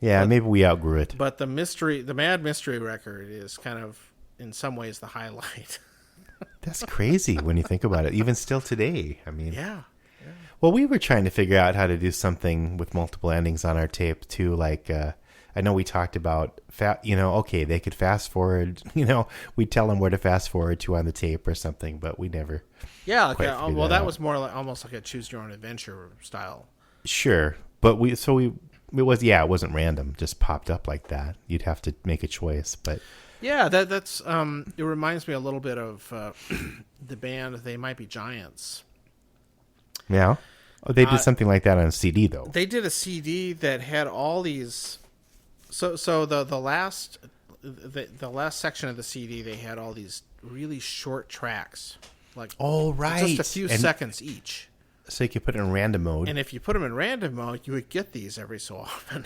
S1: maybe we outgrew it.
S2: But the Mad Mystery record is kind of, in some ways, the highlight.
S1: That's crazy when you think about it. Even still today, I mean.
S2: Yeah.
S1: Well, we were trying to figure out how to do something with multiple endings on our tape too. Like, I know we talked about, okay, they could fast forward. We'd tell them where to fast forward to on the tape or something, but we never.
S2: Yeah. That was more like almost like a choose your own adventure style.
S1: Sure, but it wasn't random. Just popped up like that. You'd have to make a choice, but.
S2: Yeah, that's it reminds me a little bit of the band They Might Be Giants.
S1: Yeah. Oh, they did something like that on a CD, though.
S2: They did a CD that had all these. So the last section of the CD, they had all these really short tracks, like just a few seconds each.
S1: So you could put it in random mode.
S2: And if you put them in random mode, you would get these every so often.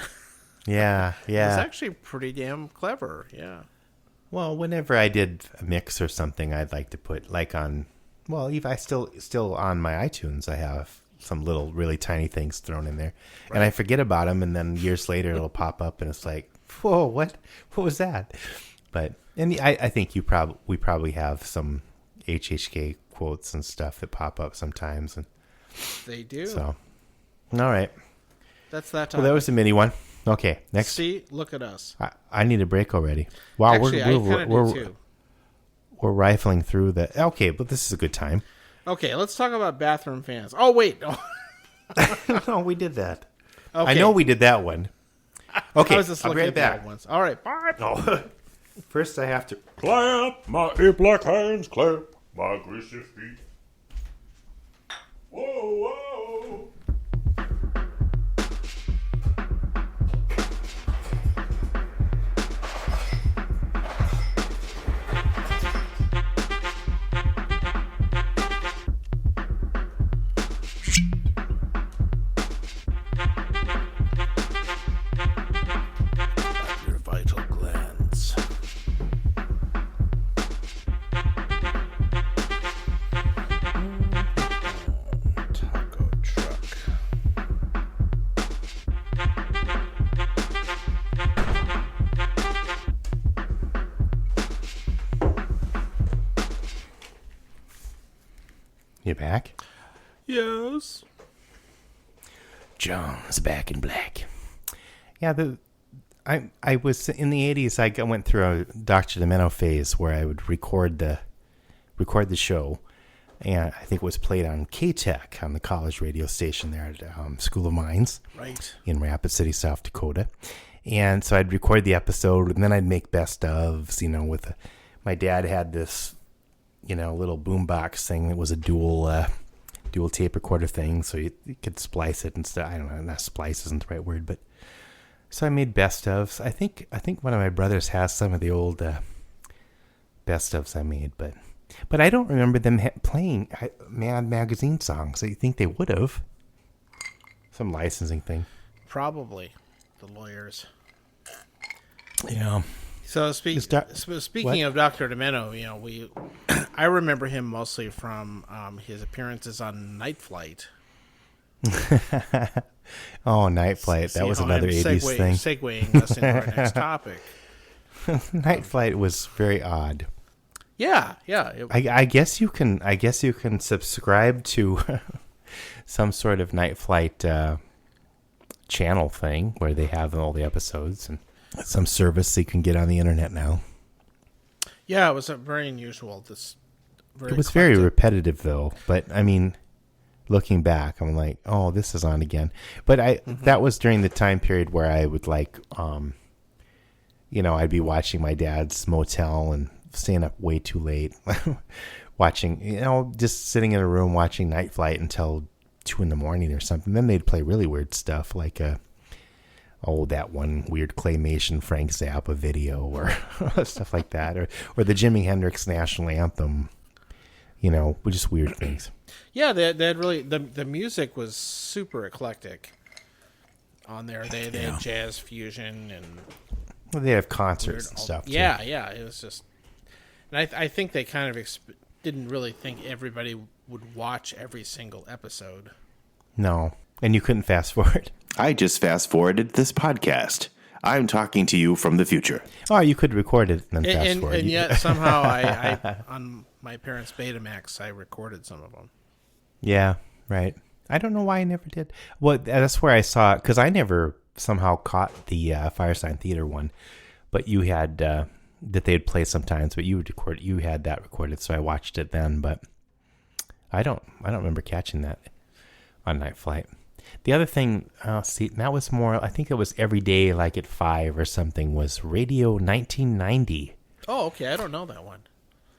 S1: Yeah.
S2: It's actually pretty damn clever. Yeah.
S1: Well, whenever I did a mix or something, I'd like to put if I still on my iTunes, I have some little really tiny things thrown in there, right. And I forget about them, and then years later it'll pop up, and it's like, whoa, what was that? But I think we probably have some HHK quotes and stuff that pop up sometimes, and
S2: they do.
S1: So, all right,
S2: that's that time.
S1: Well, that was a mini one. Okay, next.
S2: See, look at us.
S1: I need a break already. Wow,
S2: actually,
S1: we're rifling through the. Okay, but this is a good time.
S2: Okay, let's talk about bathroom fans. Oh, wait.
S1: No, we did that.
S2: Okay.
S1: I know we did that one. Okay,
S2: I was just looking
S1: right
S2: at
S1: back.
S2: Ones. All right, bye.
S1: No. First, I have to
S7: clap my ape-like hands, clap my greasy feet. Whoa, whoa.
S1: You back?
S2: Yes.
S1: John's back in black. Yeah, I was in the 80s. I went through a Dr. Demento phase where I would record the show, and I think it was played on K-Tech on the college radio station there at School of Mines,
S2: right, in
S1: Rapid City, South Dakota. And so I'd record the episode, and then I'd make best ofs. My dad had this, little boombox thing that was a dual tape recorder thing, so you could splice it and stuff. I don't know, not splice isn't the right word, but so I made best ofs. I think one of my brothers has some of the old best ofs I made, but I don't remember them playing Mad Magazine songs. I think they would have. Some licensing thing.
S2: Probably the lawyers.
S1: Yeah.
S2: So speaking of Dr. Demento, I remember him mostly from his appearances on Night Flight.
S1: Oh, Night Flight. That was another 80s thing.
S2: Segueing us into our next topic.
S1: Night Flight was very odd.
S2: Yeah.
S1: I guess you can subscribe to some sort of Night Flight channel thing where they have all the episodes and some service you can get on the internet now.
S2: Yeah, it was very unusual.
S1: It was very repetitive, though. But I mean, looking back, I'm like, oh, this is on again. But that was during the time period where I would I'd be watching my dad's motel and staying up way too late, watching, just sitting in a room watching Night Flight until 2 a.m. or something. Then they'd play really weird stuff like that one weird claymation Frank Zappa video or stuff like that, or the Jimi Hendrix national anthem, just weird things.
S2: Yeah, they had really the music was super eclectic on there. They had jazz fusion and
S1: they have concerts and stuff.
S2: Yeah, it was just, and I think they kind of didn't really think everybody would watch every single episode.
S1: No, and you couldn't fast forward.
S3: I just fast forwarded this podcast. I'm talking to you from the future.
S1: Oh, you could record it and then fast forward.
S2: And yet somehow I on my parents' Betamax, I recorded some of them.
S1: Yeah, right. I don't know why I never did. Well, that's where I saw it, because I never somehow caught the Firesign Theater one, but you had that they'd play sometimes, but you had that recorded, so I watched it then. But I don't remember catching that on Night Flight. The other thing, see, that was more, I think it was every day, like at 5 or something, was Radio 1990.
S2: Oh, okay. I don't know that one.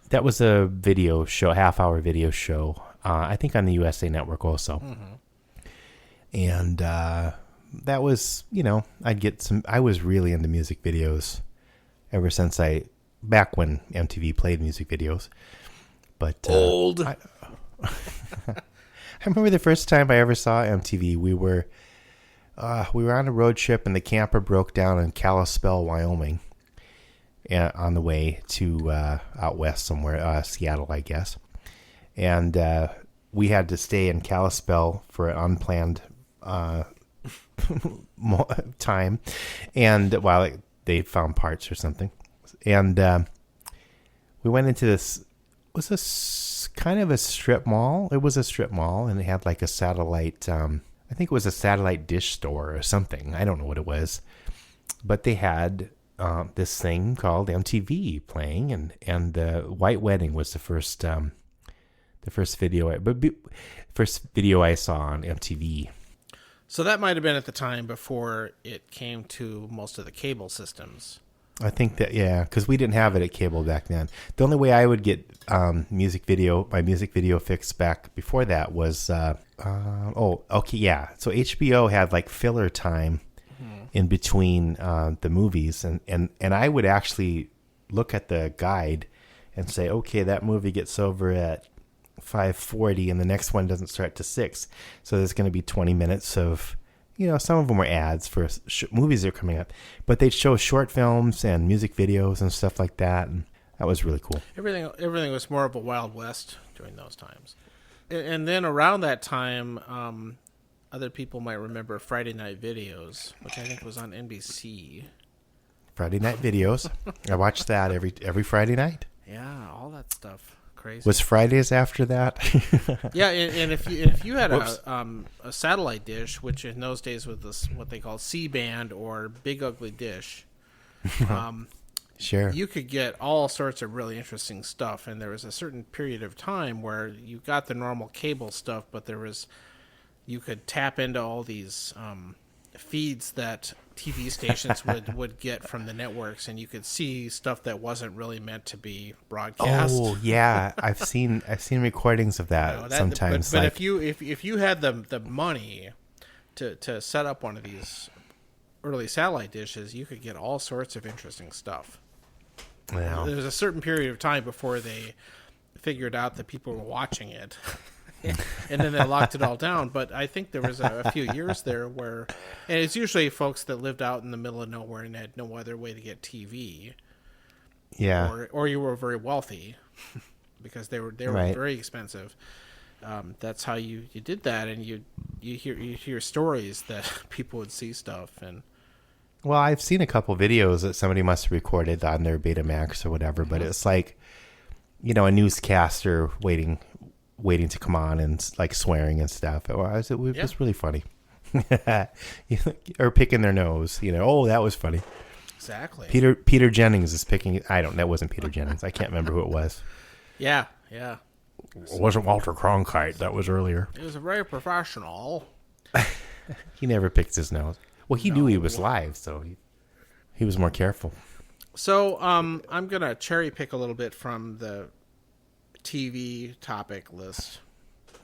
S1: That was a video show, half-hour video show, I think on the USA Network also. Mm-hmm. And that was, I was really into music videos ever since back when MTV played music videos. But
S2: old.
S1: I remember the first time I ever saw MTV. We were on a road trip, and the camper broke down in Kalispell, Wyoming, on the way to out west somewhere, Seattle, I guess. And we had to stay in Kalispell for an unplanned time, and while they found parts or something, and we went into this. Was this kind of a strip mall? It was a strip mall, and it had like a satellite. I think it was a satellite dish store or something. I don't know what it was, but they had this thing called MTV playing, and the White Wedding was the first video I saw on MTV.
S2: So that might have been at the time before it came to most of the cable systems.
S1: I think that, yeah, because we didn't have it at cable back then. The only way I would get my music video fix back before that was, So HBO had like filler time in between the movies, and I would actually look at the guide and say, okay, that movie gets over at 5:40, and the next one doesn't start to 6, so there's going to be 20 minutes of, some of them were ads for movies that are coming up, but they'd show short films and music videos and stuff like that, and that was really cool.
S2: Everything was more of a Wild West during those times. And then around that time, other people might remember Friday Night Videos, which I think was on NBC.
S1: Friday Night Videos. I watched that every Friday night.
S2: Yeah, all that stuff. Crazy.
S1: Was Fridays after that?
S2: Yeah, and if you had a satellite dish, which in those days was this, what they call C-band or Big Ugly Dish,
S1: sure,
S2: you could get all sorts of really interesting stuff. And there was a certain period of time where you got the normal cable stuff, but you could tap into all these feeds that TV stations would get from the networks, and you could see stuff that wasn't really meant to be broadcast.
S1: Oh yeah, I've seen recordings of that, sometimes.
S2: But if you had the money to set up one of these early satellite dishes, you could get all sorts of interesting stuff.
S1: Wow.
S2: There was a certain period of time before they figured out that people were watching it. And then they locked it all down. But I think there was a few years there where, and it's usually folks that lived out in the middle of nowhere and had no other way to get TV.
S1: Yeah.
S2: Or you were very wealthy because they were
S1: right.
S2: very expensive. That's how you did that, and you hear stories that people would see stuff. And
S1: well, I've seen a couple videos that somebody must have recorded on their Betamax or whatever, but it's like, a newscaster waiting to come on and like swearing and stuff. It was really funny. Or picking their nose, oh, that was funny.
S2: Exactly.
S1: Peter Jennings is picking. That wasn't Peter Jennings. I can't remember who it was.
S2: Yeah.
S1: It wasn't Walter Cronkite. That was earlier.
S2: He was a very professional.
S1: He never picked his nose. Well, he knew he was live, so he was more careful.
S2: So I'm gonna cherry pick a little bit from the TV topic list.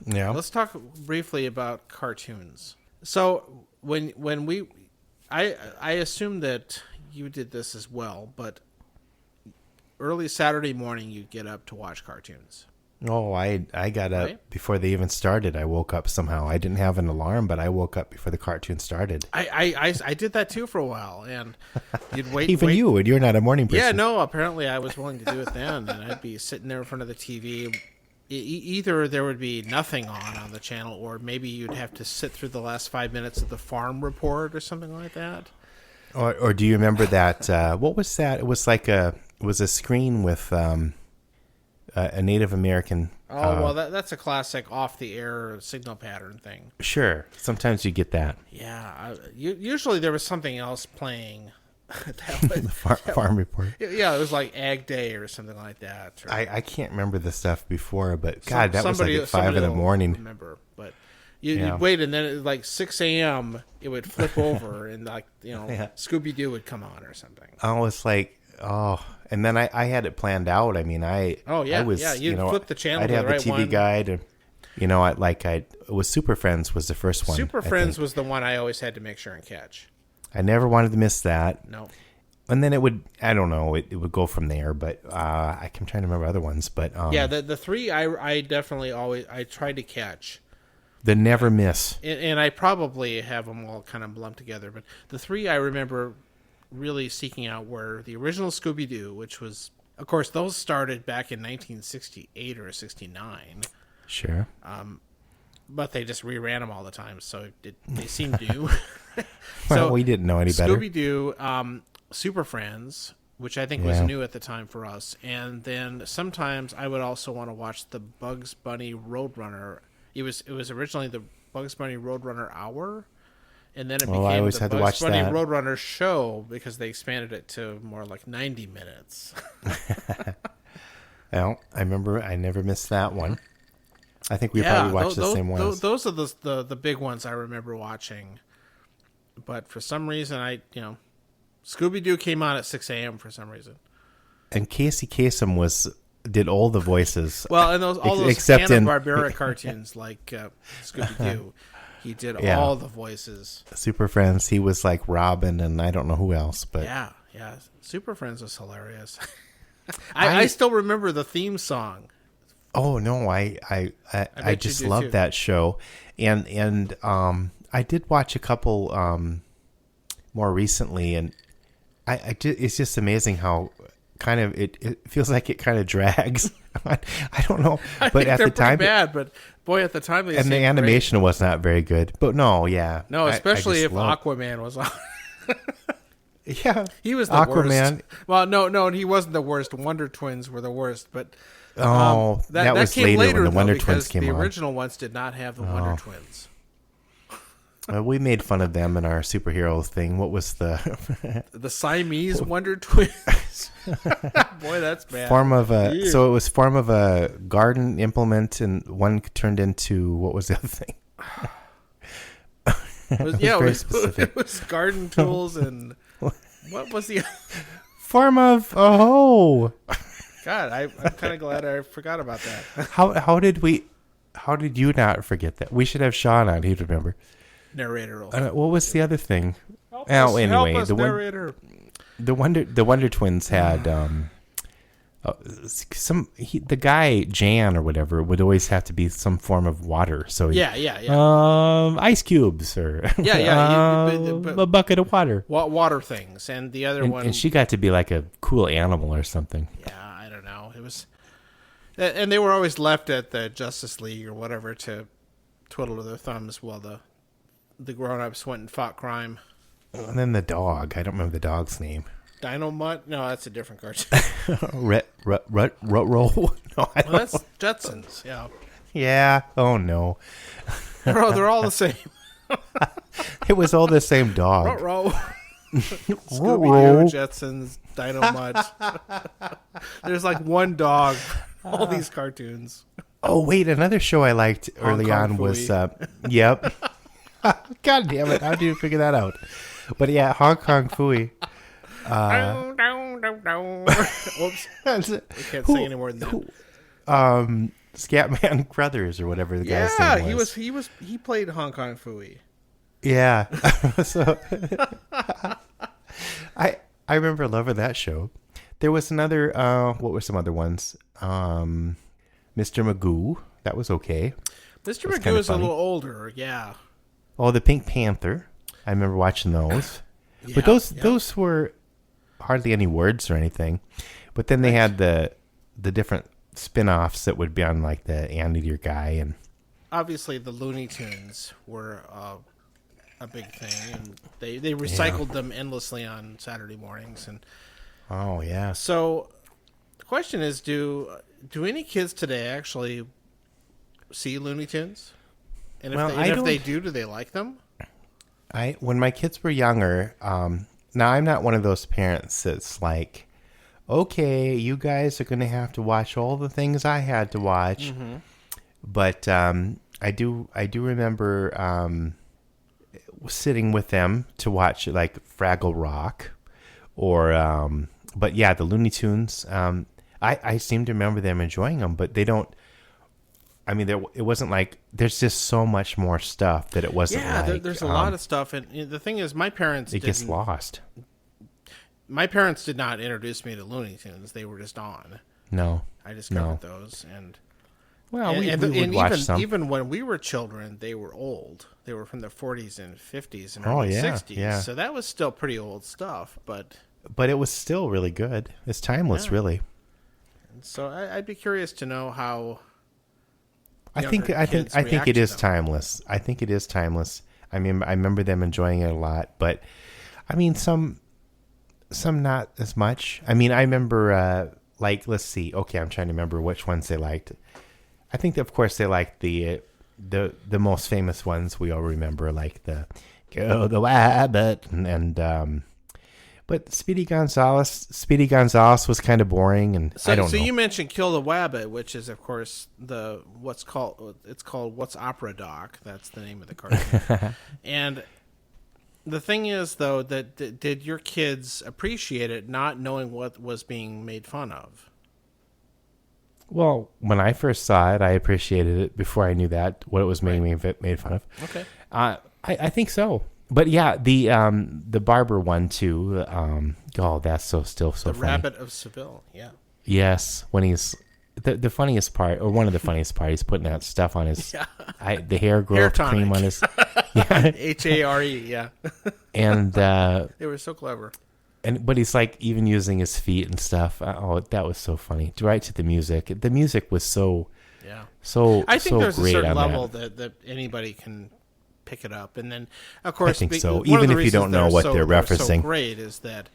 S1: Yeah.
S2: Let's talk briefly about cartoons. So I assume that you did this as well, but early Saturday morning you'd get up to watch cartoons.
S1: Oh, I got up before they even started. I woke up somehow. I didn't have an alarm, but I woke up before the cartoon started.
S2: I did that too for a while, and you'd wait.
S1: You, and you're not a morning person.
S2: Yeah, no. Apparently, I was willing to do it then, and I'd be sitting there in front of the TV. Either there would be nothing on the channel, or maybe you'd have to sit through the last 5 minutes of the Farm Report or something like that.
S1: Or do you remember that? What was that? It was like a screen with a Native American.
S2: Oh, well, that's a classic off-the-air signal pattern thing.
S1: Sure. Sometimes you get that.
S2: Yeah. Usually there was something else playing.
S1: The farm Report.
S2: Yeah, it was like Ag Day or something like that.
S1: I can't remember the stuff before, but God, that was like at 5 in the morning.
S2: Remember, but you'd wait, and then at like 6 a.m. it would flip over, and like Scooby Doo would come on or something.
S1: Oh, it's like and then I had it planned out. I mean, I was
S2: you'd flip the channel.
S1: I'd have the TV guide, and it was Super Friends was the first one.
S2: Super Friends was the one I always had to make sure and catch.
S1: I never wanted to miss that.
S2: No.
S1: And then it would, I don't know, it would go from there, but I'm trying to remember other ones. But
S2: the three I definitely I tried to catch.
S1: The never miss.
S2: And I probably have them all kind of lumped together, but the three I remember really seeking out were the original Scooby-Doo, which was, of course, those started back in 1968 or 69.
S1: Sure.
S2: But they just reran them all the time, so they seemed new.
S1: Well, we didn't know any better.
S2: Scooby-Doo, Super Friends, which I think was new at the time for us, and then sometimes I would also want to watch the Bugs Bunny Roadrunner. It was originally the Bugs Bunny Roadrunner Hour, and then it became the Bugs Bunny Roadrunner Show because they expanded it to more like 90 minutes.
S1: Well, I remember I never missed that one. I think we probably watched the same ones.
S2: Those are the big ones I remember watching. But for some reason, Scooby-Doo came on at 6 a.m. for some reason.
S1: And Casey Kasem did all the voices.
S2: Well, and all those Hanna-Barbera cartoons like Scooby-Doo, he did all the voices.
S1: Super Friends, he was like Robin, and I don't know who else. But
S2: yeah, Super Friends was hilarious. I still remember the theme song.
S1: Oh no, I just loved that show, and I did watch a couple more recently, and it's just amazing how kind of it feels like it kind of drags. I don't know, but at the time,
S2: bad. But boy, at the time,
S1: and the animation was not very good. But no,
S2: especially if Aquaman was on.
S1: Yeah,
S2: he was the
S1: Aquaman.
S2: Worst. Well, no, he wasn't the worst. Wonder Twins were the worst, but.
S1: That was
S2: came
S1: later when the Wonder
S2: because
S1: Twins came on.
S2: The original ones did not have the Wonder Twins.
S1: We made fun of them in our superhero thing. What was the
S2: Siamese Wonder Twins? Boy, that's bad.
S1: So it was form of a garden implement, and one turned into what was the other thing?
S2: It was specific. It was garden tools, and what was the
S1: form of a hoe?
S2: God, I'm kind of glad I forgot about that.
S1: How did you not forget that? We should have Sean on. He'd remember.
S2: Narrator.
S1: What was the other thing? Anyway,
S2: narrator.
S1: The Wonder Twins had the guy Jan or whatever would always have to be some form of water. So ice cubes or a bucket of water.
S2: Water things, and the other one.
S1: And she got to be like a cool animal or something.
S2: Yeah. It was, and they were always left at the Justice League or whatever to twiddle their thumbs while the grown-ups went and fought crime.
S1: And then the dog. I don't remember the dog's name.
S2: Dino Mutt? No, that's a different cartoon.
S1: Roll? No,
S2: that's Jetsons. Yeah.
S1: Yeah. Oh no.
S2: They're all the same.
S1: It was all the same dog.
S2: Scooby-Doo, Jetsons, Dino Mutt. There's like one dog. All these cartoons.
S1: Oh wait, another show I liked early on was yep. God damn it! How did you figure that out? But yeah, Hong Kong Phooey.
S2: Whoops! I can't sing any more than that.
S1: Scatman Crothers or whatever the guy's name was.
S2: He played Hong Kong Phooey.
S1: Yeah. So I remember loving that show. There was another what were some other ones? Mr. Magoo. That was okay.
S2: Mr. Magoo is a little older, yeah.
S1: Oh, the Pink Panther. I remember watching those.
S2: Yeah,
S1: but those were hardly any words or anything. But then they had the different spin-offs that would be on like the Anteater Guy, and
S2: obviously the Looney Tunes were a big thing, and they recycled them endlessly on Saturday mornings. And
S1: oh yeah.
S2: So the question is, do any kids today actually see Looney Tunes? And if they do they like them?
S1: When my kids were younger, now I'm not one of those parents that's like, okay, you guys are going to have to watch all the things I had to watch. Mm-hmm. But I do remember sitting with them to watch like Fraggle Rock, or but yeah, the Looney Tunes. I seem to remember them enjoying them, but they don't. I mean, it wasn't like there's just so much more stuff that it wasn't.
S2: Yeah,
S1: like,
S2: there's a lot of stuff, and the thing is, my parents
S1: gets lost.
S2: My parents did not introduce me to Looney Tunes; they were just on.
S1: No,
S2: I discovered those, and
S1: we would watch some.
S2: Even when we were children, they were old. They were from the 40s and 50s and early 60s. Yeah. So that was still pretty old stuff, but
S1: it was still really good. It's timeless, really.
S2: And so I'd be curious to know how.
S1: I think it is timeless. I think it is timeless. I mean, I remember them enjoying it a lot, but I mean, some not as much. I mean, I remember like, let's see. Okay, I'm trying to remember which ones they liked. I think that, of course, they liked the most famous ones we all remember, like the Go the Wabbit and but Speedy Gonzales was kind of boring, and I don't know.
S2: So you mentioned Kill the Wabbit, which is, of course, what's called What's Opera Doc. That's the name of the cartoon. And the thing is, though, that did your kids appreciate it, not knowing what was being made fun of?
S1: Well, when I first saw it, I appreciated it before I knew what it was made fun of.
S2: Okay.
S1: I think so. But yeah, the barber one too. That's still so funny.
S2: The Rabbit of Seville. Yeah.
S1: Yes, when he's the funniest part, or one of the funniest part, he's putting that stuff on his the hair growth cream on his
S2: HARE. Yeah.
S1: And
S2: they were so clever.
S1: But he's like even using his feet and stuff. Oh, that was so funny. Right to the music. The music was so
S2: I think there's
S1: great
S2: a certain
S1: on
S2: level that anybody can pick it up, and then of course
S1: I think so. Even if you don't know what they're referencing,
S2: so great is that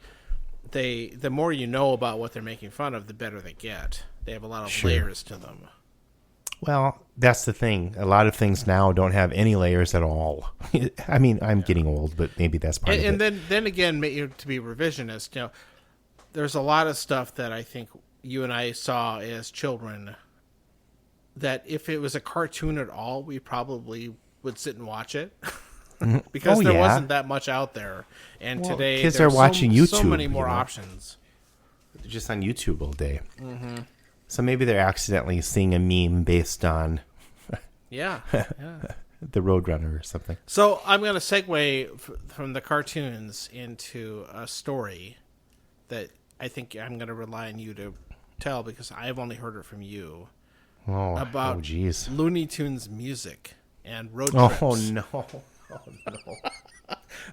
S2: the more you know about what they're making fun of, the better they get. They have a lot of layers to them.
S1: Well, that's the thing. A lot of things now don't have any layers at all. I mean, I'm getting old, but maybe that's part of it.
S2: And then again, to be revisionist, there's a lot of stuff that I think you and I saw as children that if it was a cartoon at all, we probably would sit and watch it because there wasn't that much out there. And today,
S1: kids are watching YouTube.
S2: So many more options.
S1: They're just on YouTube all day. Mm-hmm. So maybe they're accidentally seeing a meme based on the Roadrunner or something.
S2: So I'm going to segue from the cartoons into a story that I think I'm going to rely on you to tell because I've only heard it from you about Looney Tunes music and road trips.
S1: Oh no!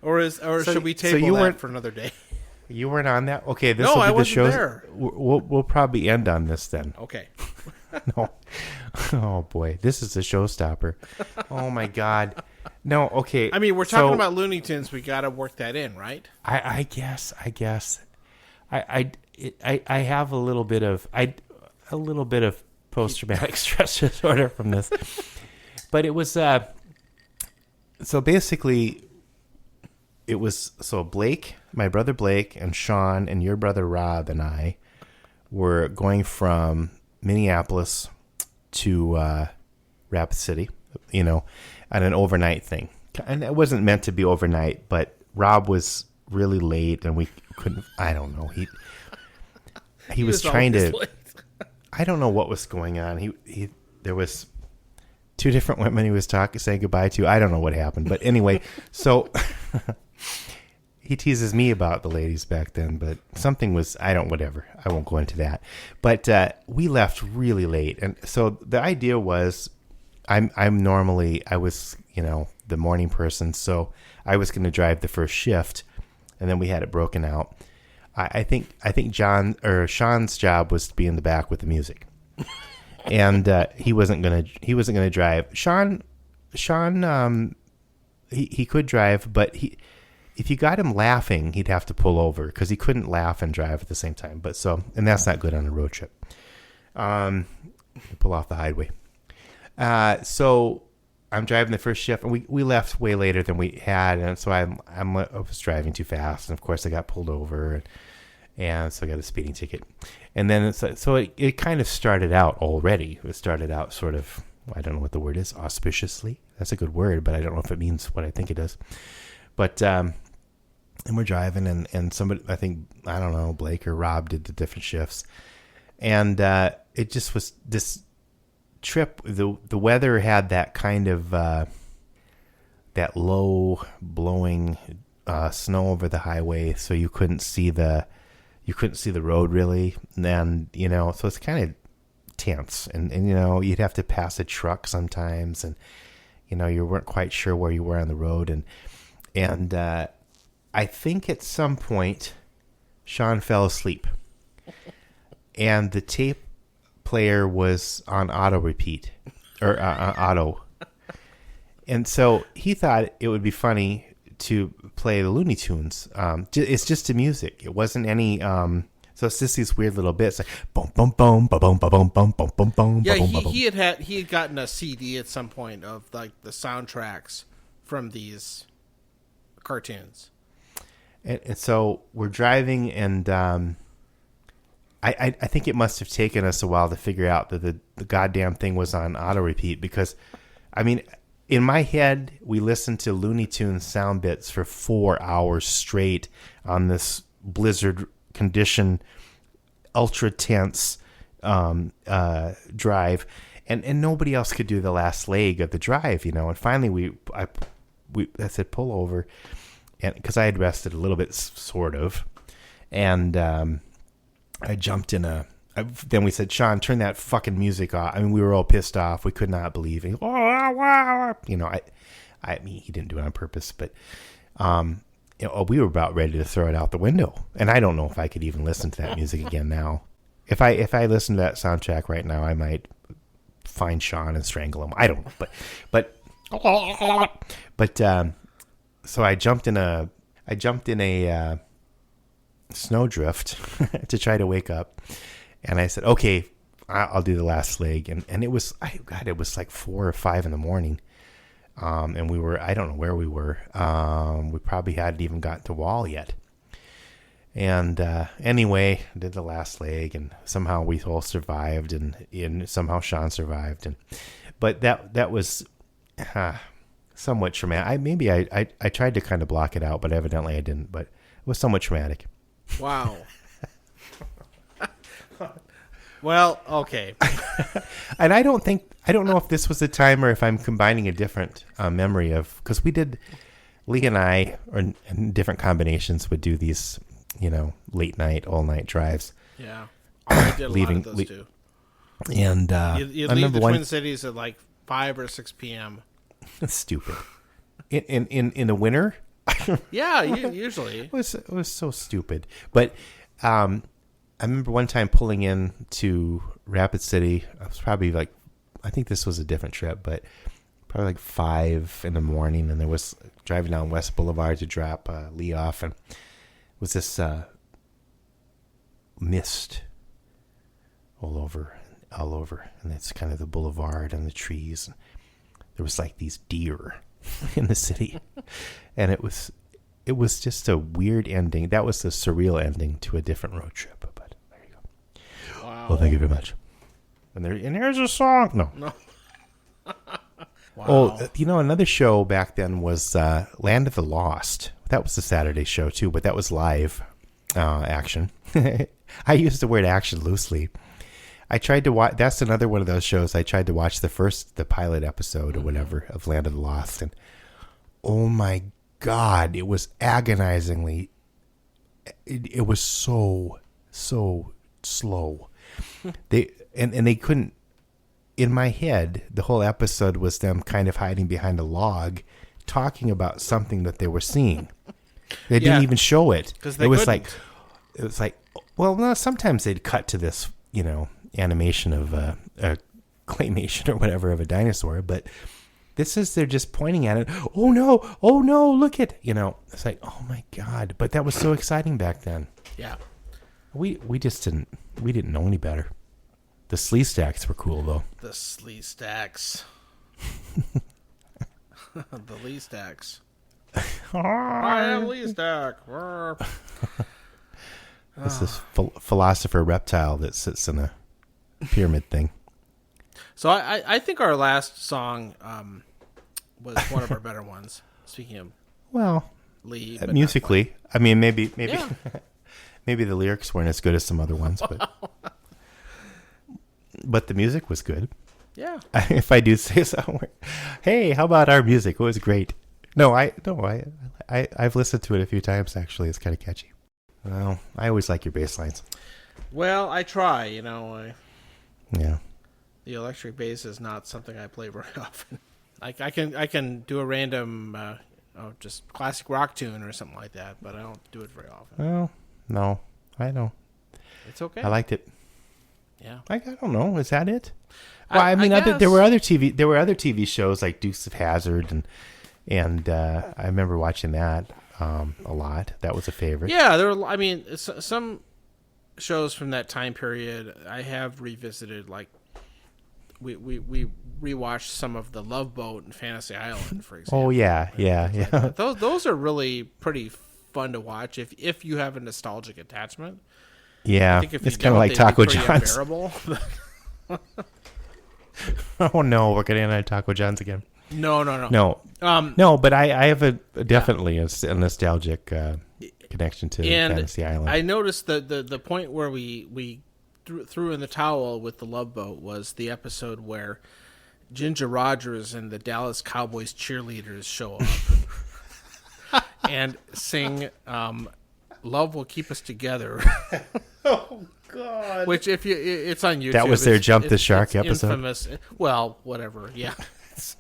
S2: Or should we table that for another day?
S1: You weren't on that? Okay, this will be the show.
S2: There.
S1: We'll probably end on this then.
S2: Okay.
S1: No. Oh boy, this is a showstopper. Oh my God. No. Okay.
S2: I mean, we're talking about Looney Tunes. We got to work that in, right?
S1: I guess. I have a little bit of post-traumatic stress disorder from this, but it was so basically. It was Blake, my brother Blake, and Sean, and your brother Rob, and I were going from Minneapolis to Rapid City, on an overnight thing. And it wasn't meant to be overnight, but Rob was really late, and we couldn't. I don't know. He was trying to. I don't know what was going on. There was 2 different women he was saying goodbye to. I don't know what happened, but anyway, so. he teases me about the ladies back then, but something was, whatever. I won't go into that. But we left really late. And so the idea was I was, the morning person. So I was going to drive the first shift, and then we had it broken out. I think Sean's job was to be in the back with the music. And he wasn't gonna drive. Sean, he could drive, but if you got him laughing, he'd have to pull over because he couldn't laugh and drive at the same time. And that's not good on a road trip. Pull off the highway. So I'm driving the first shift, and we left way later than we had, and so I was driving too fast, and of course I got pulled over, and so I got a speeding ticket. And then it kind of started out already. It started out sort of, I don't know what the word is, auspiciously. That's a good word, but I don't know if it means what I think it does. But and we're driving, and somebody, I think, I don't know, Blake or Rob did the different shifts, and it just was this trip. The weather had that kind of that low blowing snow over the highway, so you couldn't see the road really, and so it's kind of tense, and you'd have to pass a truck sometimes, and you weren't quite sure where you were on the road, and I think at some point Sean fell asleep, and the tape player was on auto repeat or auto, and so he thought it would be funny to play the Looney Tunes. It's just the music. It wasn't any. So it's just these weird little bits like boom, boom, boom, boom, boom, boom, boom, boom, boom, boom.
S2: Yeah, he had gotten a CD at some point of like the soundtracks from these cartoons.
S1: And so we're driving, and I think it must have taken us a while to figure out that the goddamn thing was on auto repeat, because, I mean, in my head, we listened to Looney Tunes sound bits for 4 hours straight on this blizzard condition, ultra tense drive, and nobody else could do the last leg of the drive, And finally, I said pull over, and because I had rested a little bit, sort of, and I jumped in then we said, Sean, turn that fucking music off. I mean, we were all pissed off. We could not believe it. I mean, he didn't do it on purpose, but, we were about ready to throw it out the window. And I don't know if I could even listen to that music again now. If I listened to that soundtrack right now, I might find Sean and strangle him. I don't know, but so I jumped in a snowdrift to try to wake up. And I said, okay, I'll do the last leg. And it was, it was like 4 or 5 in the morning. And we were, I don't know where we were. We probably hadn't even gotten to Wall yet. And anyway, did the last leg, and somehow we all survived, and somehow Sean survived. But that was somewhat traumatic. I tried to kind of block it out, but evidently I didn't. But it was somewhat traumatic.
S2: Wow. Well, okay.
S1: And I don't know if this was the time or if I'm combining a different memory of, because Lee and I, or in different combinations, would do these, late night, all night drives.
S2: Yeah. I did a lot of those too.
S1: And
S2: you'd leave the Twin Cities at like 5 or 6 p.m.
S1: Stupid. In the winter?
S2: Yeah, usually.
S1: It was so stupid. But I remember one time pulling in to Rapid City. I was probably like, I think this was a different trip, but probably like 5 in the morning, and there was driving down West Boulevard to drop Lee off, and it was this mist all over, and it's kind of the boulevard and the trees. And there was like these deer in the city, and it was just a weird ending. That was the surreal ending to a different road trip. But there you go. Wow. Well, thank you very much. And here's a song. No. Wow. Oh, another show back then was Land of the Lost. That was a Saturday show too, but that was live action. I use the word action loosely. I tried to watch. That's another one of those shows. I tried to watch the pilot episode or whatever of Land of the Lost, and oh my God, it was agonizingly. It was so slow. They couldn't. In my head, the whole episode was them kind of hiding behind a log, talking about something that they were seeing. They didn't even show it. It was like, well, no. Sometimes they'd cut to this, animation of a claymation or whatever of a dinosaur, but this is they're just pointing at it. Oh no, look it. It's like, oh my God. But that was so exciting back then.
S2: Yeah.
S1: We didn't know any better. The Slee Stacks were cool though.
S2: The Slee Stacks. The Lee Stacks. I am Lee Stack.
S1: This is philosopher reptile that sits in a pyramid thing.
S2: So I think our last song was one of our better ones. Speaking of Lee,
S1: musically, I mean maybe
S2: yeah.
S1: maybe the lyrics weren't as good as some other ones, but the music was good.
S2: Yeah.
S1: If I do say so. Hey, how about our music? It was great. I've listened to it a few times actually. It's kind of catchy. Well, I always like your bass lines.
S2: Well, I try.
S1: Yeah.
S2: The electric bass is not something I play very often. I can do a random just classic rock tune or something like that, but I don't do it very often.
S1: Well, no, I know.
S2: It's okay.
S1: I liked it.
S2: Yeah.
S1: I don't know. Is that it? Well, I mean, there were other TV shows like Dukes of Hazzard and I remember watching that a lot. That was a favorite.
S2: Yeah, there were. I mean, some shows from that time period I have revisited. Like we rewatched some of the Love Boat and Fantasy Island, for example.
S1: Oh yeah.
S2: Like those are really pretty fun to watch if you have a nostalgic attachment.
S1: Yeah, it's kind of like Taco John's. Oh no, we're getting into Taco John's again.
S2: No.
S1: No, but I have definitely a nostalgic connection to Fantasy Island.
S2: I noticed the point where we threw in the towel with the Love Boat was the episode where Ginger Rogers and the Dallas Cowboys cheerleaders show up and sing "Love Will Keep Us Together."
S1: Oh God!
S2: Which it's on YouTube.
S1: That was their Jump the Shark episode.
S2: Infamous. Well, whatever. Yeah.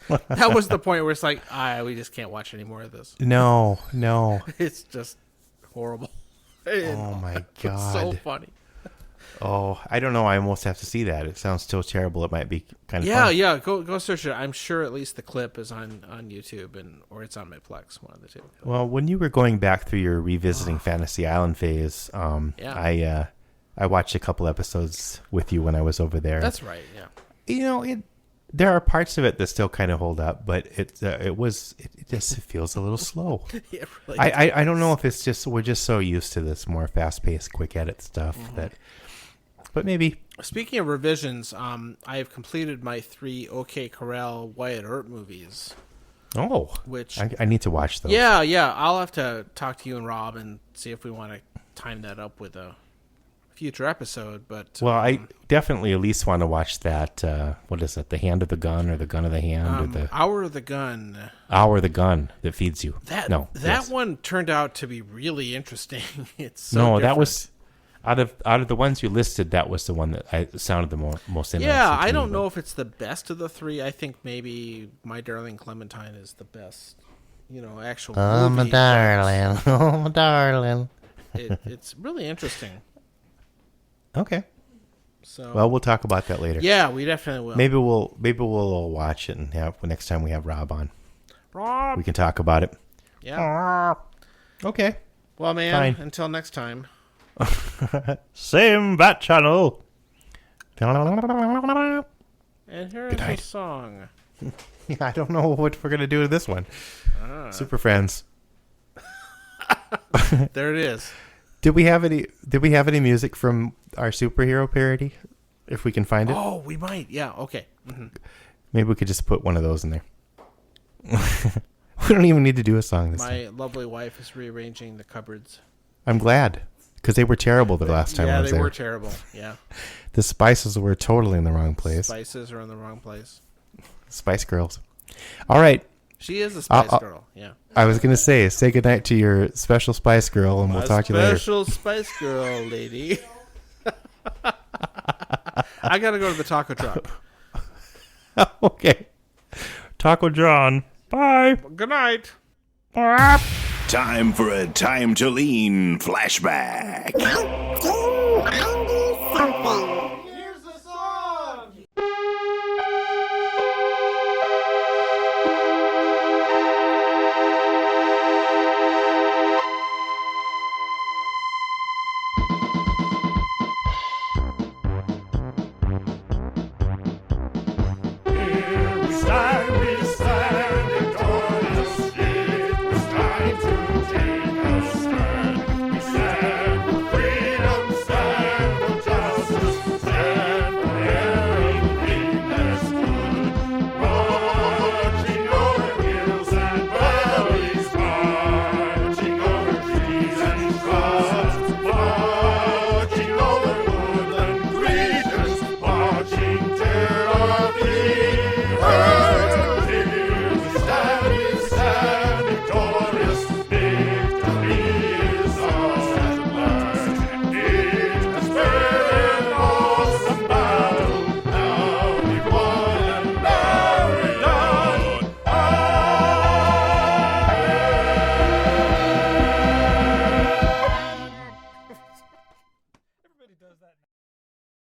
S2: That was the point where it's like, we just can't watch any more of this.
S1: No.
S2: It's just horrible.
S1: Oh my God.
S2: It's so funny.
S1: Oh, I don't know. I almost have to see that. It sounds so terrible. It might be kind of fun.
S2: Yeah. Go search it. I'm sure at least the clip is on YouTube or it's on my Plex, one of the two.
S1: Well, when you were going back through your revisiting Fantasy Island phase, I watched a couple episodes with you when I was over there.
S2: That's right. Yeah.
S1: There are parts of it that still kind of hold up, but it just feels a little slow.
S2: Yeah, really.
S1: I don't know if it's just we're just so used to this more fast-paced, quick edit stuff that. But maybe.
S2: Speaking of revisions, I have completed my 3 OK Corral Wyatt Earp movies.
S1: Oh,
S2: which
S1: I need to watch those.
S2: Yeah. I'll have to talk to you and Rob and see if we want to time that up with a future episode. But
S1: I definitely at least want to watch that. What is it? The Hand of the Gun or the Gun of the Hand or the
S2: Hour of the Gun?
S1: Hour of the Gun that feeds you.
S2: That one turned out to be really interesting. It's so different.
S1: That was. Out of the ones you listed, that was the one that sounded the most interesting.
S2: Yeah, I don't know if it's the best of the 3. I think maybe My Darling Clementine is the best. Actual.
S1: Oh
S2: movie,
S1: my darling, oh my darling.
S2: It's really interesting.
S1: Okay.
S2: So
S1: well, we'll talk about that later.
S2: Yeah, we definitely will.
S1: Maybe we'll all watch it and next time we have Rob on.
S2: Rob,
S1: we can talk about it.
S2: Yeah.
S1: Okay.
S2: Well, man. Fine. Until next time.
S1: Same bat channel.
S2: And here's the song.
S1: I don't know what we're gonna do with this one. Super Friends.
S2: There it is.
S1: Did we have any music from our superhero parody? If we can find it.
S2: Oh, we might. Yeah. Okay. Mm-hmm.
S1: Maybe we could just put one of those in there. We don't even need to do a song this time.
S2: My lovely wife is rearranging the cupboards.
S1: I'm glad. Because they were terrible the last time I was there.
S2: Yeah, they were terrible. Yeah.
S1: The spices were totally in the wrong place.
S2: Spices are in the wrong place.
S1: Spice Girls. All right.
S2: She is a Spice Girl. Yeah.
S1: I was gonna say goodnight to your special Spice Girl, and we'll talk to you later.
S2: Special Spice Girl lady. I gotta go to the taco truck.
S1: Okay. Taco John. Bye.
S2: Good night.
S3: Time for a Time to Lean flashback.